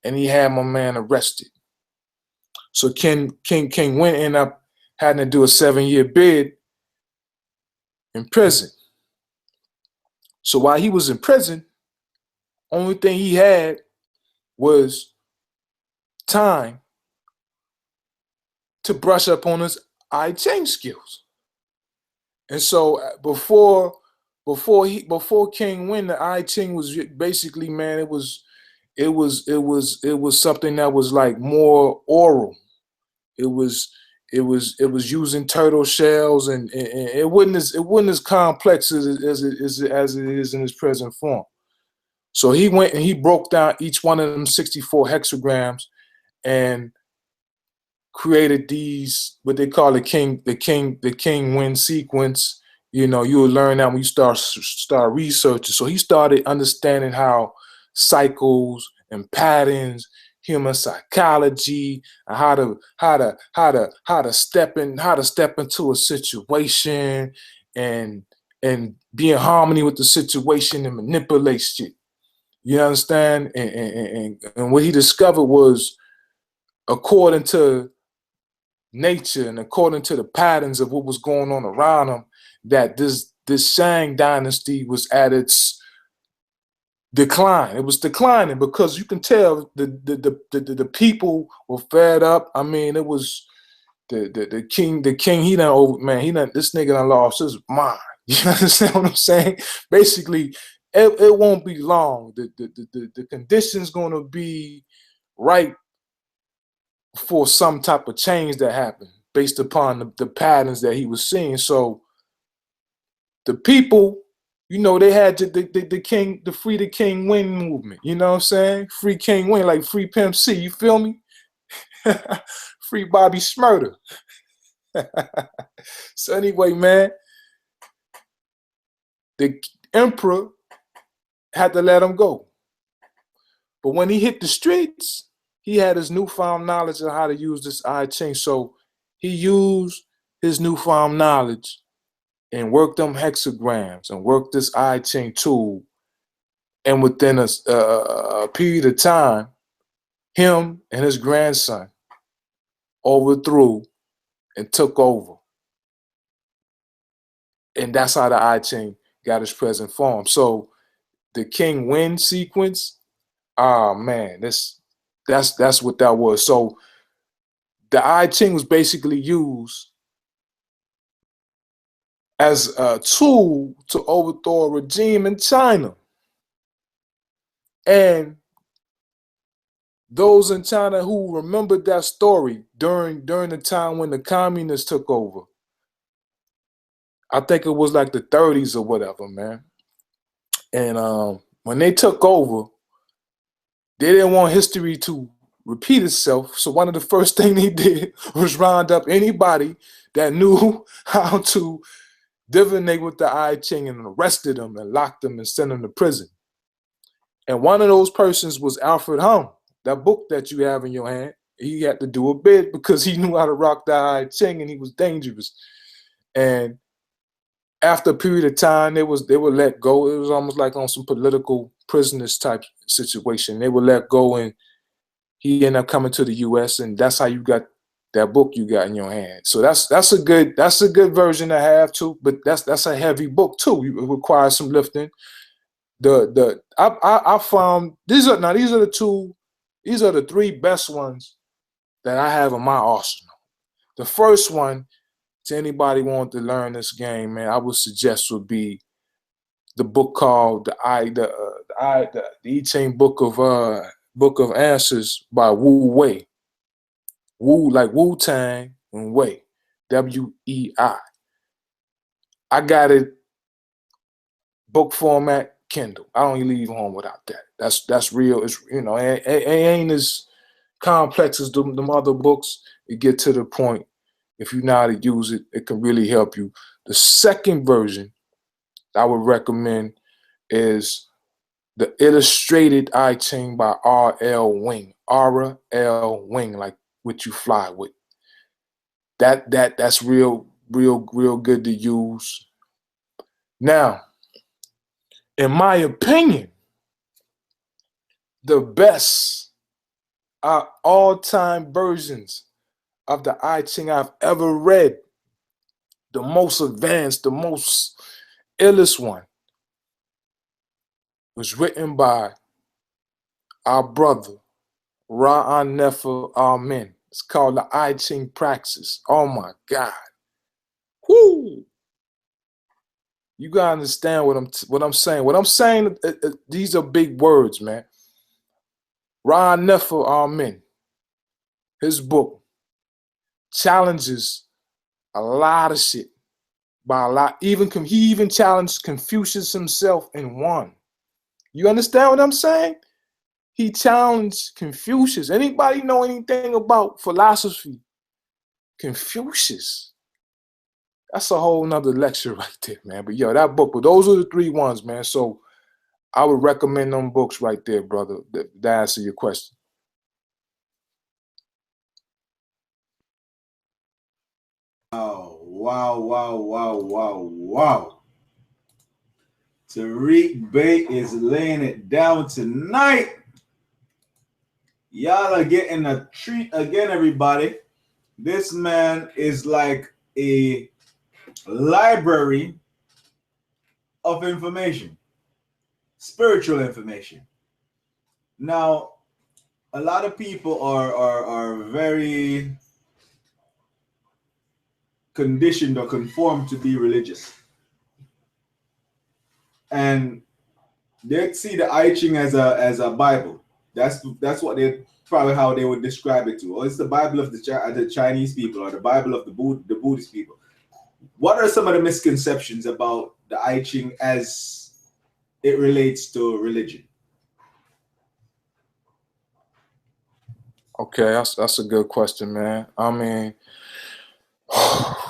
and he had my man arrested. So King Win ended up having to do a 7-year bid in prison. So while he was in prison, only thing he had was time to brush up on his I Ching skills. And so before King Win, the I Ching was basically, man, it was something that was like more oral. It was using turtle shells, and it wasn't as complex as it is in its present form. So he went and he broke down each one of them 64 hexagrams and created these, what they call the king win sequence. You know, you will learn that when you start researching. So he started understanding how cycles and patterns, human psychology, and how to step into a situation and be in harmony with the situation and manipulate shit. You understand? And what he discovered was, according to nature and according to the patterns of what was going on around him, that this Shang dynasty was at its decline. It was declining because you can tell the people were fed up. I mean, it was the king. He done this nigga done lost his mind. You understand what I'm saying? Basically, it won't be long. The condition's gonna be right for some type of change that happened based upon the patterns that he was seeing. So the people, you know, they had the free the King Win movement. You know what I'm saying? Free King Win, like free Pimp C. You feel me? Free Bobby Shmurda. So anyway, man, the emperor had to let him go. But when he hit the streets, he had his newfound knowledge of how to use this I Ching. So he used his newfound knowledge and worked them hexagrams and worked this I Ching tool. And within a period of time, him and his grandson overthrew and took over. And that's how the I Ching got its present form. So the King Win sequence, man, that's what that was. So the I Ching was basically used as a tool to overthrow a regime in China. And those in China who remembered that story during the time when the communists took over, I think it was like the 30s or whatever, man. And when they took over, they didn't want history to repeat itself. So one of the first things they did was round up anybody that knew how to divinate with the I Ching and arrested them and locked them and sent them to prison. And one of those persons was Alfred Hum, that book that you have in your hand. He had to do a bid because he knew how to rock the I Ching and he was dangerous. And after a period of time, they were let go. It was almost like on some political prisoners type situation. They were let go, and he ended up coming to the U.S. and that's how you got that book you got in your hand. So that's a good version to have too. But that's a heavy book too. It requires some lifting. I found these are the three best ones that I have in my arsenal. The first one, to anybody wanting to learn this game, man, I would suggest would be the book called the I Ching Book of Answers by Wu Wei. Wu like Wu Tang and Wei, W-E-I. I got it book format, Kindle. I don't leave home without that. That's real. It's, you know, it ain't as complex as them other books. It get to the point. If you know how to use it, it can really help you. The second version I would recommend is the Illustrated I Ching by R.L. Wing. R.L. Wing, like what you fly with. That's real good to use. Now, in my opinion, the best all-time versions of the I Ching I've ever read, the most advanced, the most illest one, was written by our brother, Ra'an Nefer Amen. It's called the I Ching praxis. Oh my God. Whoo! You gotta understand what I'm saying. What I'm saying, these are big words, man. Ra'an Nefer Amen, his book, challenges a lot of shit by a lot. He even challenged Confucius himself in one. You understand what I'm saying? He challenged Confucius. Anybody know anything about philosophy? Confucius. That's a whole nother lecture right there, man. But yo, that book, but those are the 3 ones, man. So I would recommend them books right there, brother, that answer your question. Oh, wow. Tariq Bey is laying it down tonight. Y'all are getting a treat again, everybody. This man is like a library of information, spiritual information. Now, a lot of people are very conditioned or conformed to be religious. And they see the I Ching as a Bible. That's what they probably how they would describe it to. Or it's the Bible of the Chinese people or the Bible of the Buddhist people. What are some of the misconceptions about the I Ching as it relates to religion? Okay, that's a good question, man. I mean,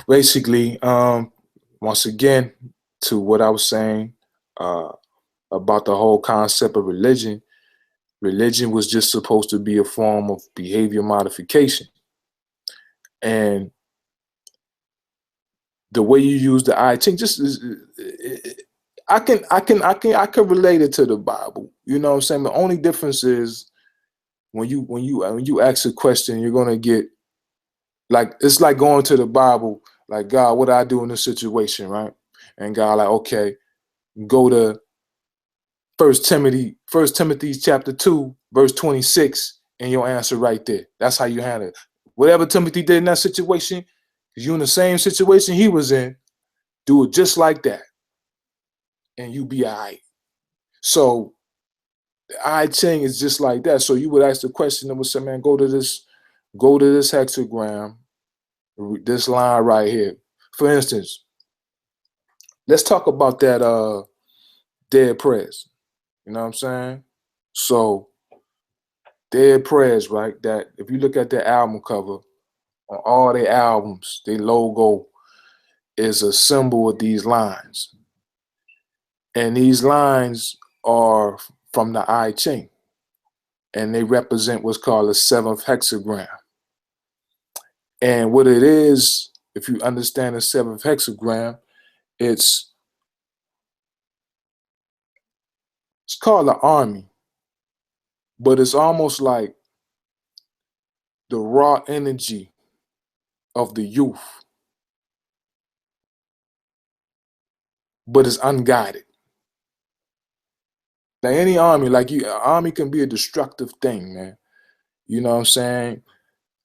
basically, once again, to what I was saying about the whole concept of religion. Religion was just supposed to be a form of behavior modification, and the way you use the I Ching, I can relate it to the Bible. You know what I'm saying? The only difference is when you ask a question, you're gonna get like it's like going to the Bible, like, God, what do I do in this situation, right? And God, like, okay, go to First Timothy chapter 2, verse 26, and your answer right there. That's how you handle it. Whatever Timothy did in that situation, because you in the same situation he was in, do it just like that, and you be all right. So the I Ching is just like that. So you would ask the question and would say, man, go to this hexagram, this line right here. For instance, let's talk about that dead prayers. You know what I'm saying? So dead prayers, right? That if you look at their album cover, on all their albums, their logo is a symbol of these lines. And these lines are from the I Ching. And they represent what's called a 7th hexagram. And what it is, if you understand the 7th hexagram, it's called the army, but it's almost like the raw energy of the youth, but it's unguided. Now, any army, an army can be a destructive thing, man. You know what I'm saying?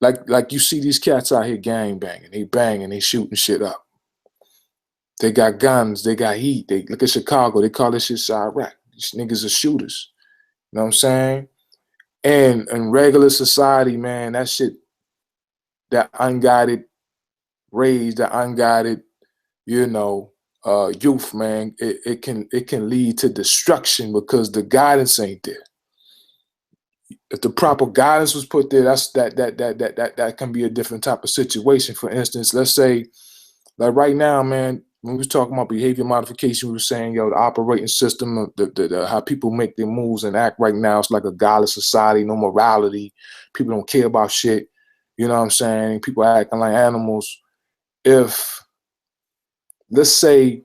Like you see these cats out here gang banging, they shooting shit up. They got guns, they got heat. They look at Chicago, they call this shit Chirac. These niggas are shooters. You know what I'm saying? And in regular society, man, that shit, that unguided rage, that unguided, youth, man, it can lead to destruction because the guidance ain't there. If the proper guidance was put there, that can be a different type of situation. For instance, let's say, like right now, man, when we was talking about behavior modification, we were saying, the operating system, how people make their moves and act right now, it's like a godless society, no morality. People don't care about shit. You know what I'm saying? People are acting like animals. If, let's say,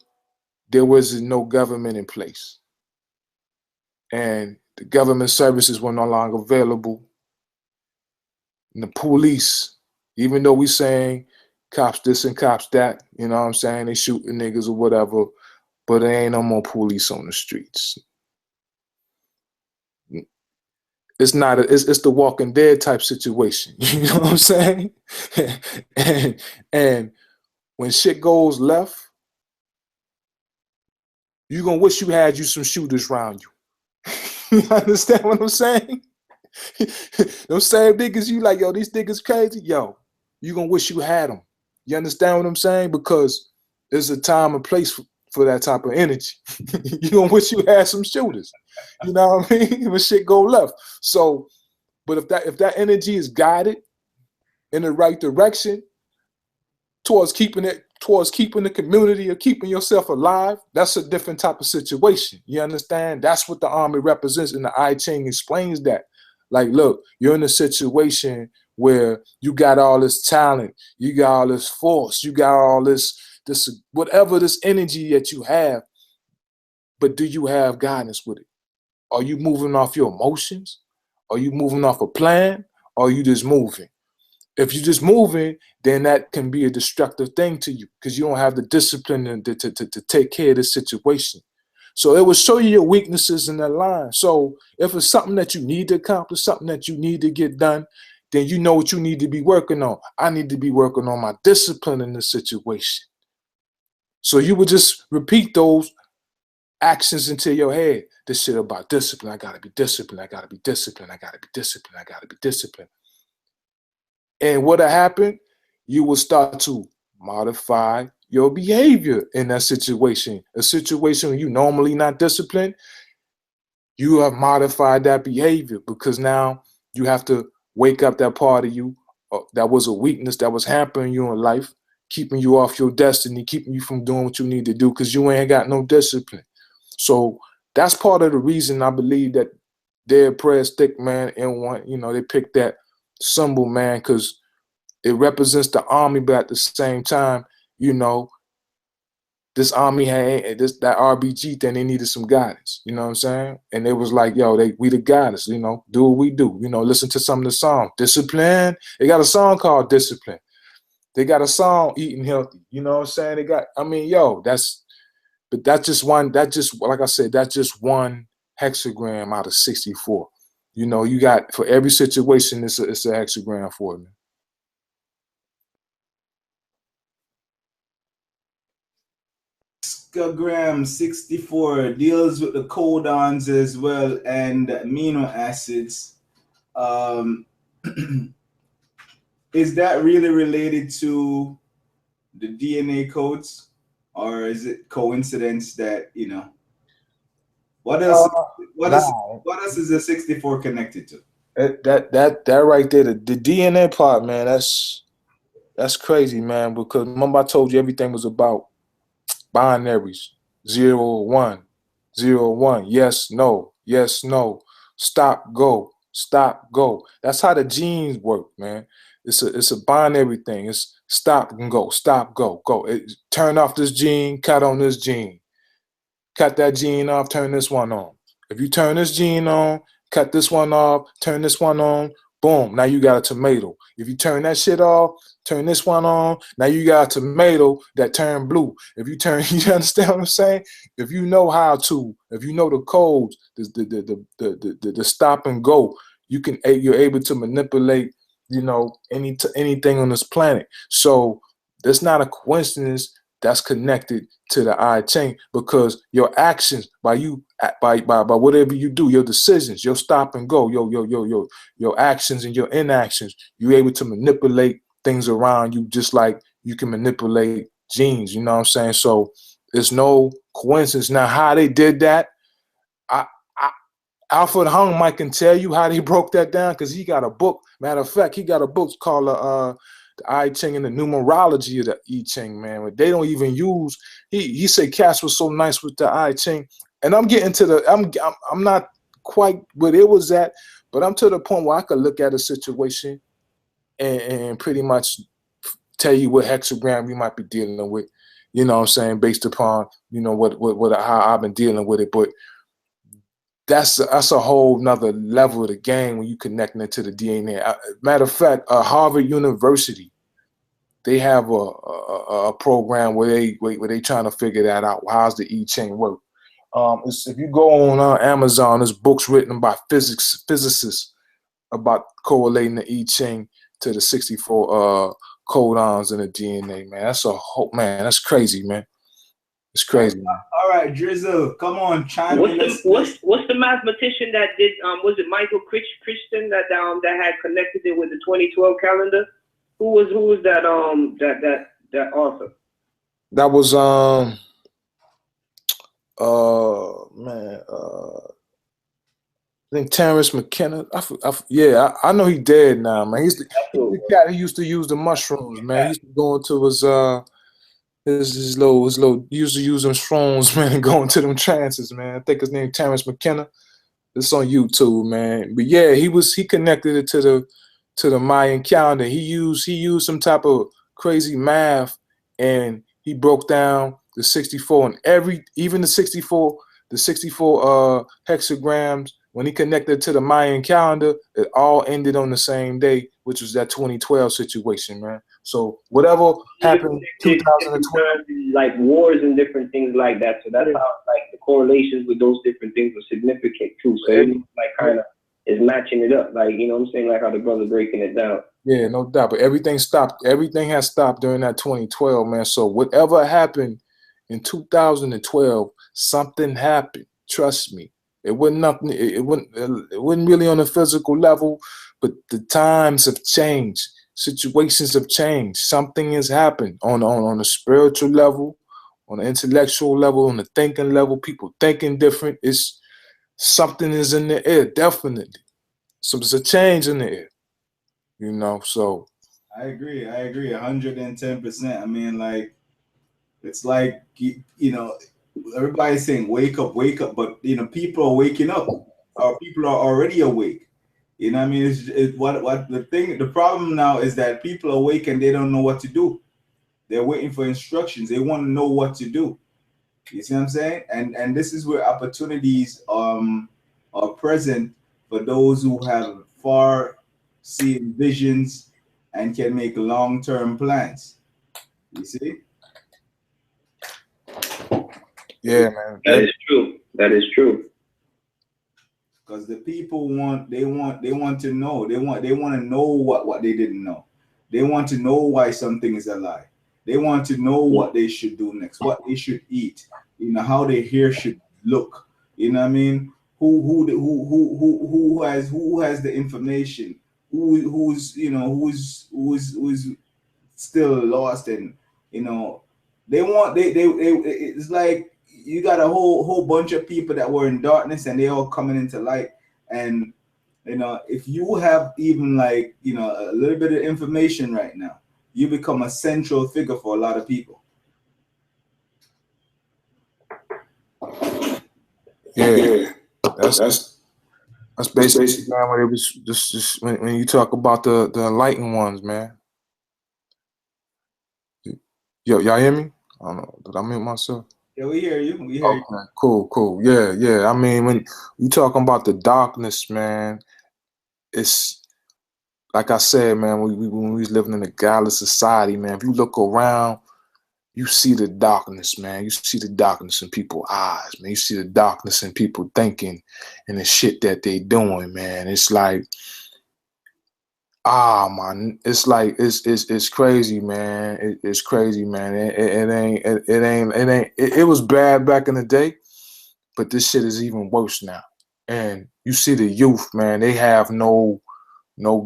there was no government in place and the government services were no longer available, and the police, even though we saying cops this and cops that, you know what I'm saying, they shooting niggas or whatever, but there ain't no more police on the streets. it's not it's the Walking Dead type situation. You know what I'm saying? and when shit goes left, you're gonna wish you had you some shooters around you. You understand what I'm saying? Them same niggas you like, yo, these niggas crazy, yo, you gonna wish you had them. You understand what I'm saying? Because there's a time and place for that type of energy. You gonna wish you had some shooters. You know what I mean? When shit go left. So, but if that energy is guided in the right direction towards keeping the community or keeping yourself alive, that's a different type of situation. You understand? That's what the Army represents, and the I Ching explains that. Like, look, you're in a situation where you got all this talent, you got all this force, you got all this whatever this energy that you have, but do you have guidance with it? Are you moving off your emotions? Are you moving off a plan? Or are you just moving? If you're just moving, then that can be a destructive thing to you because you don't have the discipline to take care of the situation. So it will show you your weaknesses in that line. So if it's something that you need to accomplish, something that you need to get done, then you know what you need to be working on. I need to be working on my discipline in this situation. So you would just repeat those actions into your head. This shit about discipline. I gotta be disciplined. I gotta be disciplined. I gotta be disciplined. I gotta be disciplined. And what'll happen? You will start to modify your behavior in that situation. A situation where you normally not disciplined, you have modified that behavior because now you have to wake up that part of you that was a weakness that was hampering you in life, keeping you off your destiny, keeping you from doing what you need to do because you ain't got no discipline. So that's part of the reason I believe that their prayer stick, man, and one, they picked that symbol, man, because it represents the army, but at the same time, this army had that RBG thing, they needed some guidance, you know what I'm saying? And it was like, yo, we the guidance, do what we do, listen to some of the songs. Discipline, they got a song called Discipline. They got a song, Eating Healthy, you know what I'm saying? That's just one, like I said, that's just one hexagram out of 64. You got, for every situation, it's a hexagram for it, man. Hexagram 64 deals with the codons as well and amino acids. Is that really related to the DNA codes, or is it coincidence that what else? What else is the 64 connected to? That right there, the DNA part, man. That's crazy, man. Because remember I told you everything was about binaries: 0, 1, 0, 1. Yes, no, yes, no. Stop, go, stop, go. That's how the genes work, man. It's a binary thing. It's stop and go, stop, go, go. Turn off this gene, cut on this gene. Cut that gene off, turn this one on. If you turn this gene on, cut this one off, turn this one on, boom, now you got a tomato. If you turn that shit off, turn this one on, now you got a tomato that turned blue. If you understand what I'm saying? If you know if you know the codes, the stop and go, you're able to manipulate, anything on this planet. So that's not a coincidence. That's connected to the I Ching because your actions, by whatever you do, your decisions, your stop and go, your actions and your inactions, you're able to manipulate things around you just like you can manipulate genes. You know what I'm saying? So it's no coincidence. Now, how they did that, Alfred Hung Mike can tell you how they broke that down because he got a book. Matter of fact, he got a book called the I Ching and the numerology of the I Ching, man. But they don't even use. He said Cass was so nice with the I Ching, and I'm getting to I'm not quite where it was at, but I'm to the point where I could look at a situation and pretty much tell you what hexagram we might be dealing with. You know what I'm saying, based upon how I've been dealing with it, but. That's a whole nother level of the game when you connecting it to the DNA. Matter of fact, Harvard University, they have a program where they trying to figure that out. How's the I Ching work? If you go on Amazon, there's books written by physicists about correlating the I Ching to the 64 codons in the DNA, man. That's crazy, man. It's crazy, man. All right, Drizzle, come on, chime in. What's the mathematician that did? Was it Michael Christian that had connected it with the 2012 calendar? Who was that? That author. That was I think Terrence McKenna. I know he dead now, man. He's the cat who used to use the mushrooms, man. He used to go into his little. He used to use them shrooms, man, and go into them trances, man. I think his name Terrence McKenna. It's on YouTube, man. But yeah, he connected it to the Mayan calendar. He used some type of crazy math, and he broke down the 64 and even the 64 hexagrams. When he connected to the Mayan calendar, it all ended on the same day, which was that 2012 situation, man. So whatever happened in 2012, like wars and different things like that. So that's how like the correlations with those different things were significant too. So it like kind of is matching it up, like, you know what I'm saying, like how the brother breaking it down. Yeah, no doubt. But everything stopped. Everything has stopped during that 2012, man. So whatever happened in 2012, something happened. Trust me. It wasn't nothing. It wasn't really on a physical level, but the times have changed. Situations have changed. Something has happened on a spiritual level, on an intellectual level, on the thinking level. People thinking different. Something is in the air, definitely. So there's a change in the air, you know. So I agree 110%. I mean, like, it's like, you know, everybody's saying wake up, but you know, people are waking up, or people are already awake. You know what I mean? What the problem now is that people are awake and they don't know what to do. They're waiting for instructions. They want to know what to do. You see what I'm saying? And this is where opportunities are present for those who have far-seeing visions and can make long-term plans. You see? yeah, man. That is true. That is true. Because the people want to know. They want to know what they didn't know. They want to know why something is a lie. They want to know what they should do next, what they should eat, you know, how their hair should look. You know what I mean? Who has the information? Who's still lost, and you know, they it's like you got a whole bunch of people that were in darkness and they all coming into light. And you know, if you have even like, you know, a little bit of information right now, you become a central figure for a lot of people. Yeah, that's basically, man, what it was just when you talk about the enlightened ones, man. Yo, y'all hear me? I don't know. Did I mute myself? Yeah, we hear you. We hear you. Cool. Yeah. I mean, when you talking about the darkness, man, it's like I said, man. When we was living in a godless society, man, if you look around, you see the darkness, man. You see the darkness in people's eyes, man. You see the darkness in people thinking and the shit that they doing, man. It's like, man, it's like it's crazy, man. It's crazy, man. It was bad back in the day, but this shit is even worse now. And you see the youth, man. They have no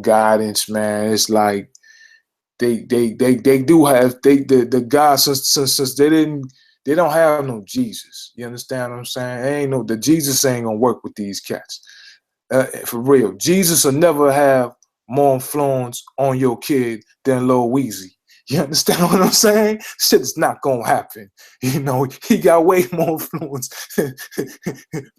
guidance, man. It's like they do have the God since they don't have no Jesus. You understand what I'm saying? The Jesus ain't gonna work with these cats. For real, Jesus will never have more influence on your kid than Lil Weezy. You understand what I'm saying? Shit's not gonna happen. You know, he got way more influence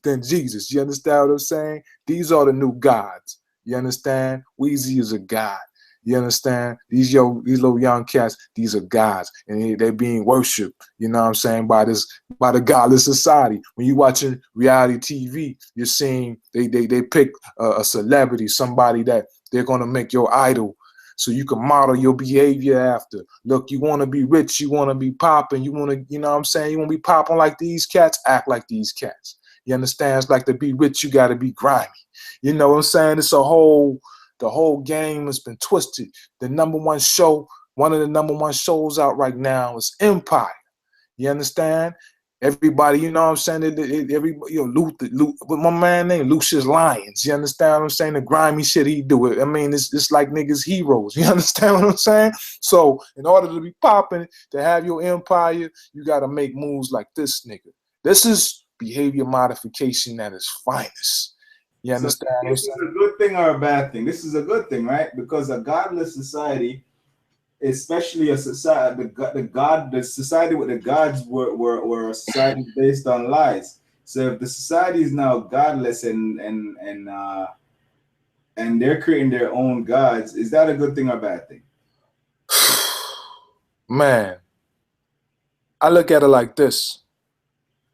than Jesus. You understand what I'm saying? These are the new gods. You understand? Weezy is a god. You understand? These little young cats, these are gods, and they're being worshipped, you know what I'm saying, by the godless society. When you watching reality TV, you're seeing they pick a celebrity, somebody that they're gonna make your idol, so you can model your behavior after. Look, you want to be rich, you want to be popping, you want to, you know what I'm saying? You want to be popping like these cats, act like these cats. You understand? It's like to be rich, you got to be grimy. You know what I'm saying? It's the whole game has been twisted. The number one show, one of the number one shows out right now is Empire. You understand? Everybody, you know what I'm saying? Everybody, you know, what my man named Lucius Lyons. You understand what I'm saying? The grimy shit he do it. I mean, it's like niggas heroes. You understand what I'm saying? So in order to be popping, to have your empire, you got to make moves like this nigga. This is behavior modification at its finest. You So understand what I'm this is saying? a good thing or a bad thing? This is a good thing, right? Because a godless society, especially a society, the society with the gods were a society based on lies. So if the society is now godless and they're creating their own gods, is that a good thing or a bad thing? Man, I look at it like this.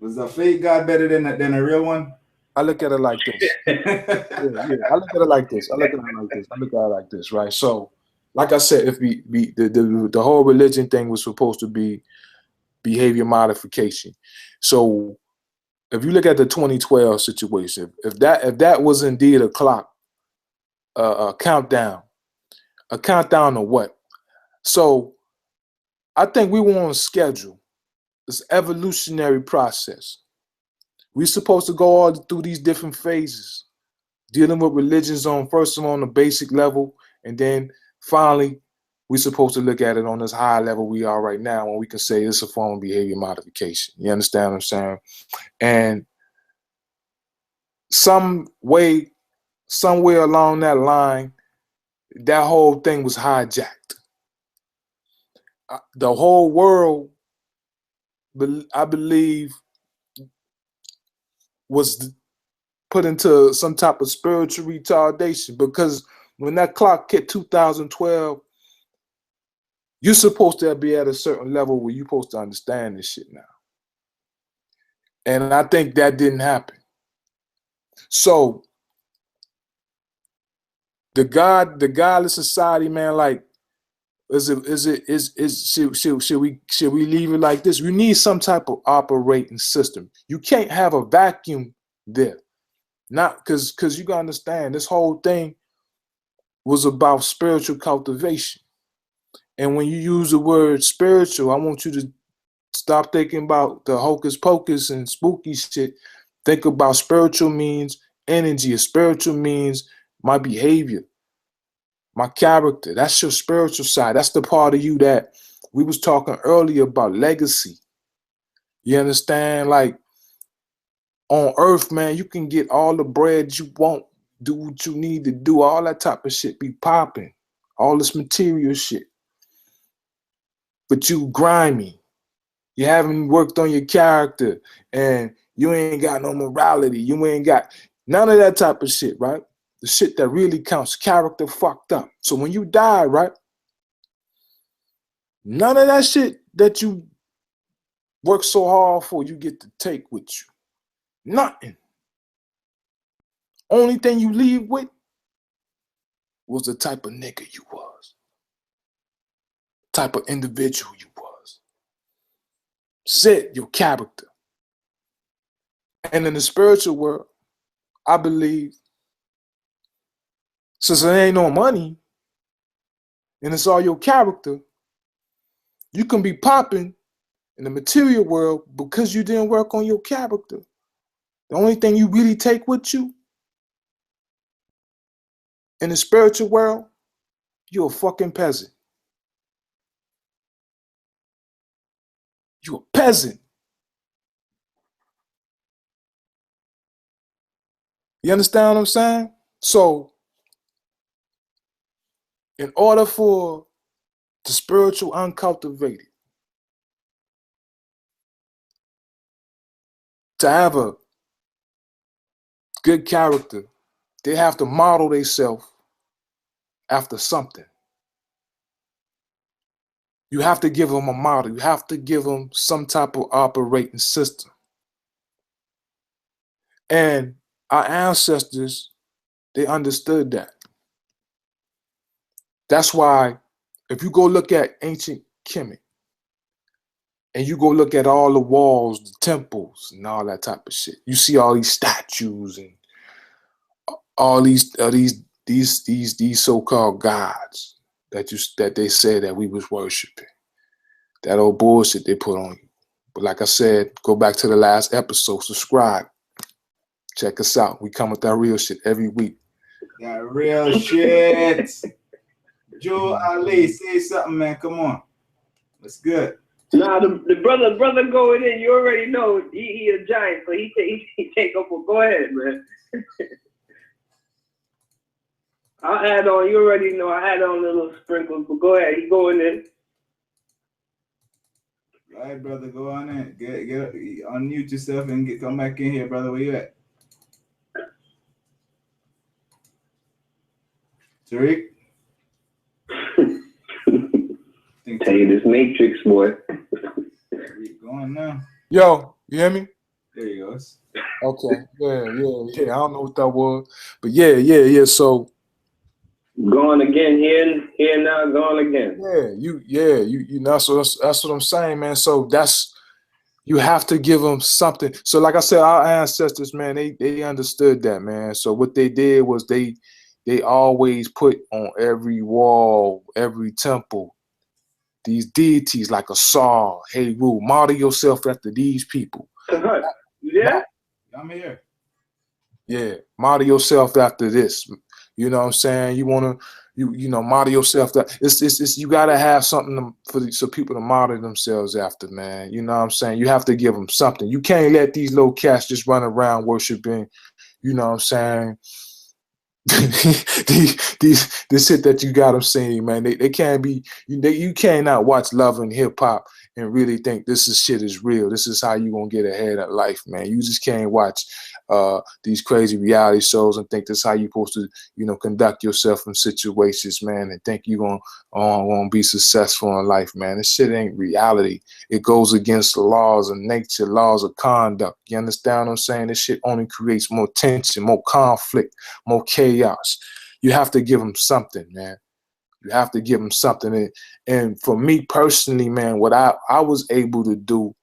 Was a fake god better than a real one? I look at it like this. Yeah. I look at it like this. I look at it like this, right? So, like I said, if the whole religion thing was supposed to be behavior modification. So, if you look at the 2012 situation, if that was indeed a clock, a countdown to what? So, I think we were on schedule. This evolutionary process. We're supposed to go all through these different phases, dealing with religions on the basic level, and then finally we're supposed to look at it on this high level we are right now, when we can say it's a form of behavior modification. You understand what I'm saying? And somewhere along that line, that whole thing was hijacked. The whole world, I believe, was put into some type of spiritual retardation, because when that clock hit 2012, you're supposed to be at a certain level where you're supposed to understand this shit now. And I think that didn't happen. So the godless society, man, like, should we leave it like this? We need some type of operating system. You can't have a vacuum there. Not because you gotta understand, this whole thing was about spiritual cultivation. And when you use the word spiritual, I want you to stop thinking about the hocus pocus and spooky shit. Think about spiritual means energy. Spiritual means my behavior, my character. That's your spiritual side. That's the part of you that we was talking earlier about, legacy. You understand? Like, on earth, man, you can get all the bread you want, do what you need to do, all that type of shit, be popping, all this material shit. But you grimy. You haven't worked on your character, and you ain't got no morality. You ain't got none of that type of shit, right? The shit that really counts, character fucked up. So when you die, right, none of that shit that you work so hard for, you get to take with you. Nothing. Only thing you leave with was the type of nigga you was, type of individual you was. Said your character. And in the spiritual world, I believe, since there ain't no money and it's all your character, you can be popping in the material world because you didn't work on your character. The only thing you really take with you in the spiritual world, you're a fucking peasant. You're a peasant. You understand what I'm saying? So, in order for the spiritual uncultivated to have a good character, they have to model themselves after something. You have to give them a model. You have to give them some type of operating system. And our ancestors, they understood that. That's why if you go look at ancient Kemet and you go look at all the walls, the temples, and all that type of shit, you see all these statues and all these so-called gods that they said that we was worshiping. That old bullshit they put on you. But like I said, go back to the last episode, subscribe. Check us out. We come with that real shit every week. That real shit. Djehuti Ali, say something, man. Come on. What's good? Nah, the brother going in, you already know he a giant, so he take over. Go ahead, man. I'll add on. You already know I add on a little sprinkles, but go ahead. He going in. All right, brother, go on in. Get unmute yourself and come back in here, brother. Where you at? Tariq? Tell you this Matrix, boy. Tariq going now. Yo, you hear me? There he goes. Okay. Yeah. I don't know what that was. But yeah. So gone again, here now, gone again. You know, so that's what I'm saying, man. So you have to give them something. So like I said, our ancestors, man, they understood that, man. So what they did was they always put on every wall, every temple, these deities like a Saw, hey, Ru, model yourself after these people. Yeah? I'm here. Yeah, model yourself after this. You know what I'm saying? You want to, you know, model yourself. That it's you got to have something so people to model themselves after, man. You know what I'm saying? You have to give them something. You can't let these little cats just run around worshiping. You know what I'm saying? this shit that you got them saying, man. They can't be. You cannot watch Love and Hip Hop and really think shit is real. This is how you gonna get ahead of life, man. You just can't watch these crazy reality shows and think this is how you supposed to, you know, conduct yourself in situations, man, and think you're gonna be successful in life, man. This shit ain't reality. It goes against the laws of nature, laws of conduct. You understand what I'm saying? This shit only creates more tension, more conflict, more chaos. You have to give them something, man. You have to give them something. And for me personally, man, what I was able to do,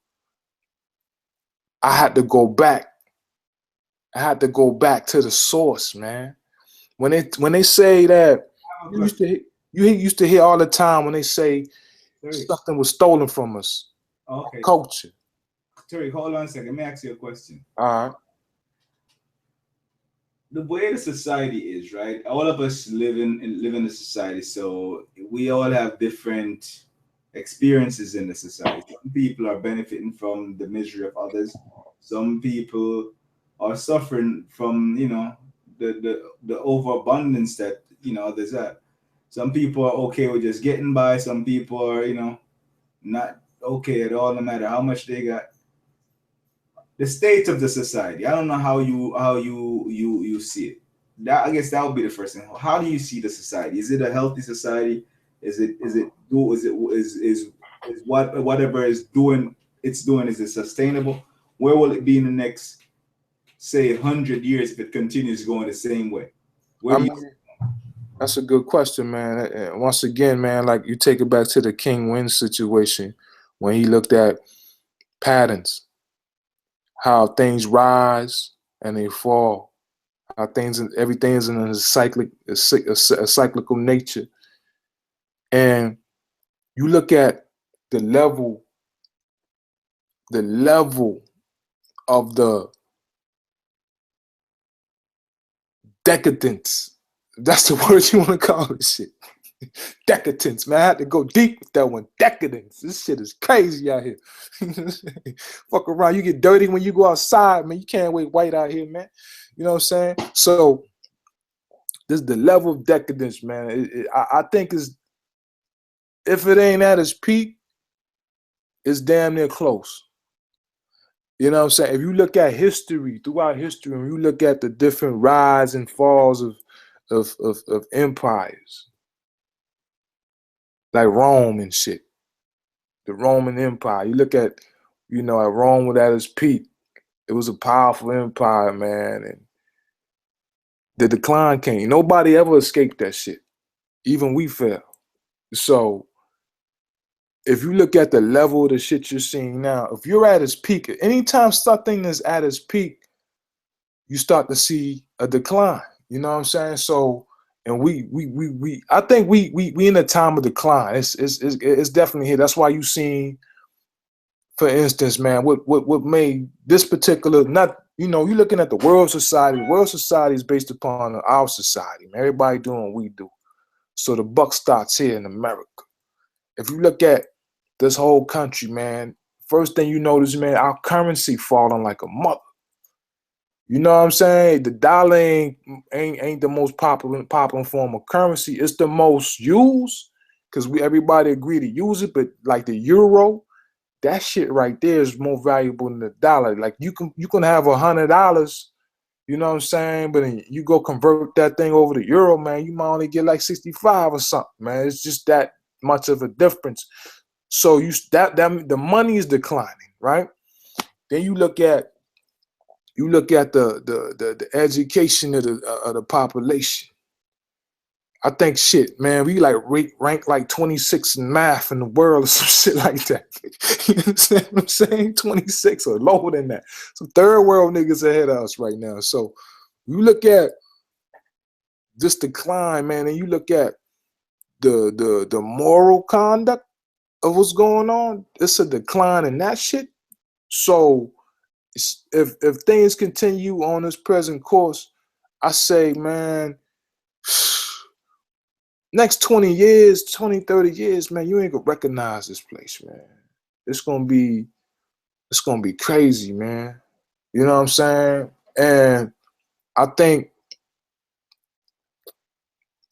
I had to go back. I had to go back to the source, man. When they say that, you used to hear all the time when they say something was stolen from us. Okay. Culture. Tariq, hold on a second. Let me ask you a question. All right. The way the society is, right? All of us live in a society, so we all have different experiences in the society. Some people are benefiting from the misery of others. Some people are suffering from, you know, the overabundance that, you know, there's that. Some people are okay with just getting by. Some people are, you know, not okay at all, no matter how much they got. The state of the society. I don't know how you see it. That, I guess that would be the first thing. How do you see the society? Is it a healthy society? Is whatever is doing is it sustainable? Where will it be in the next, say, 100 years if it continues going the same way? That's a good question, man. And once again, man, like you take it back to the King Win situation when he looked at patterns, how things rise and they fall, how everything is in a cyclical nature. And you look at the level of the decadence. That's the word you want to call this shit. Decadence, man. I had to go deep with that one. Decadence. This shit is crazy out here. Fuck around. You get dirty when you go outside, man. You can't wait white out here, man. You know what I'm saying? So this is the level of decadence, man. I think if it ain't at its peak, it's damn near close. You know what I'm saying? If you look at history, throughout history, and you look at the different rise and falls of empires, like Rome and shit, the Roman Empire. You look at, you know, at Rome at its peak, it was a powerful empire, man, and the decline came. Nobody ever escaped that shit. Even we fail. So if you look at the level of the shit you're seeing now, if you're at its peak, anytime something is at its peak, you start to see a decline. You know what I'm saying? So, and I think we in a time of decline. It's definitely here. That's why you seen, for instance, man, what made this particular, not, you know, you're looking at the world society. The world society is based upon our society, man. Everybody doing what we do. So the buck starts here in America. If you look at this whole country, man, first thing you notice, man, our currency falling like a mother. You know what I'm saying? The dollar ain't the most popular form of currency. It's the most used because everybody agree to use it. But like the euro, that shit right there is more valuable than the dollar. Like you can have $100, you know what I'm saying? But then you go convert that thing over to euro, man, you might only get like 65 or something, man. It's just that much of a difference. So the money is declining, right? Then you look at the education of the population. I think shit, man, we like rank like 26 in math in the world or some shit like that. You understand what I'm saying? 26 or lower than that. Some third world niggas ahead of us right now. So you look at this decline, man, and you look at the moral conduct of what's going on, it's a decline in that shit. So if things continue on this present course, I say, man, next 20 years, 20, 30 years, man, you ain't gonna recognize this place, man. It's gonna be crazy, man. You know what I'm saying? And I think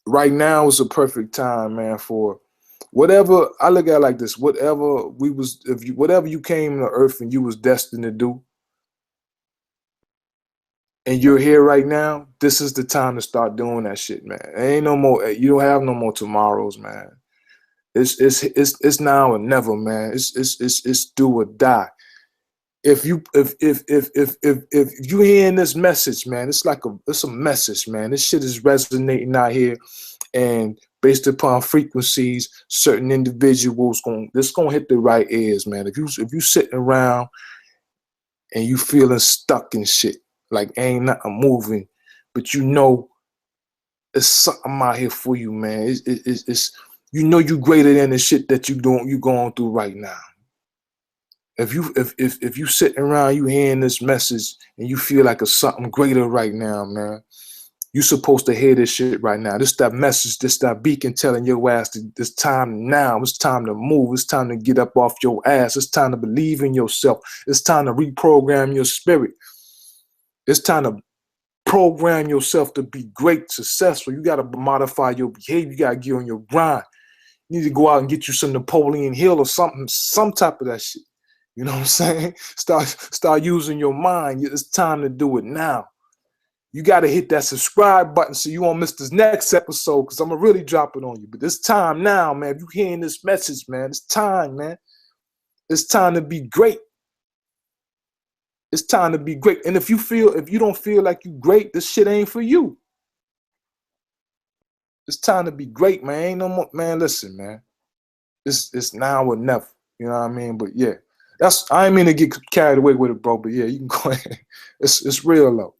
right now is a perfect time, man, for whatever. I look at it like this: whatever whatever you came to Earth and you was destined to do, and you're here right now, this is the time to start doing that shit, man. There ain't no more. You don't have no more tomorrows, man. It's now or never, man. It's do or die. If you hearing this message, man, it's a message, man. This shit is resonating out here, and based upon frequencies, certain individuals gonna hit the right ears, man. If you sitting around and you feeling stuck and shit, like ain't nothing moving, but you know it's something out here for you, man. It's you know you greater than the shit that you going through right now. If you sitting around, you hearing this message and you feel like it's something greater right now, man, you supposed to hear this shit right now. This that message, this that beacon telling your ass it's time now. It's time to move. It's time to get up off your ass. It's time to believe in yourself. It's time to reprogram your spirit. It's time to program yourself to be great, successful. You got to modify your behavior. You got to get on your grind. You need to go out and get you some Napoleon Hill or something, some type of that shit. You know what I'm saying? Start using your mind. It's time to do it now. You got to hit that subscribe button so you won't miss this next episode, because I'm going to really drop it on you. But it's time now, man. If you hearing this message, man, it's time, man. It's time to be great. It's time to be great. And if you don't feel like you great, this shit ain't for you. It's time to be great, man. Ain't no more, man. Listen, man. It's now or never. You know what I mean? But yeah, I ain't mean to get carried away with it, bro. But yeah, you can go ahead. It's real though.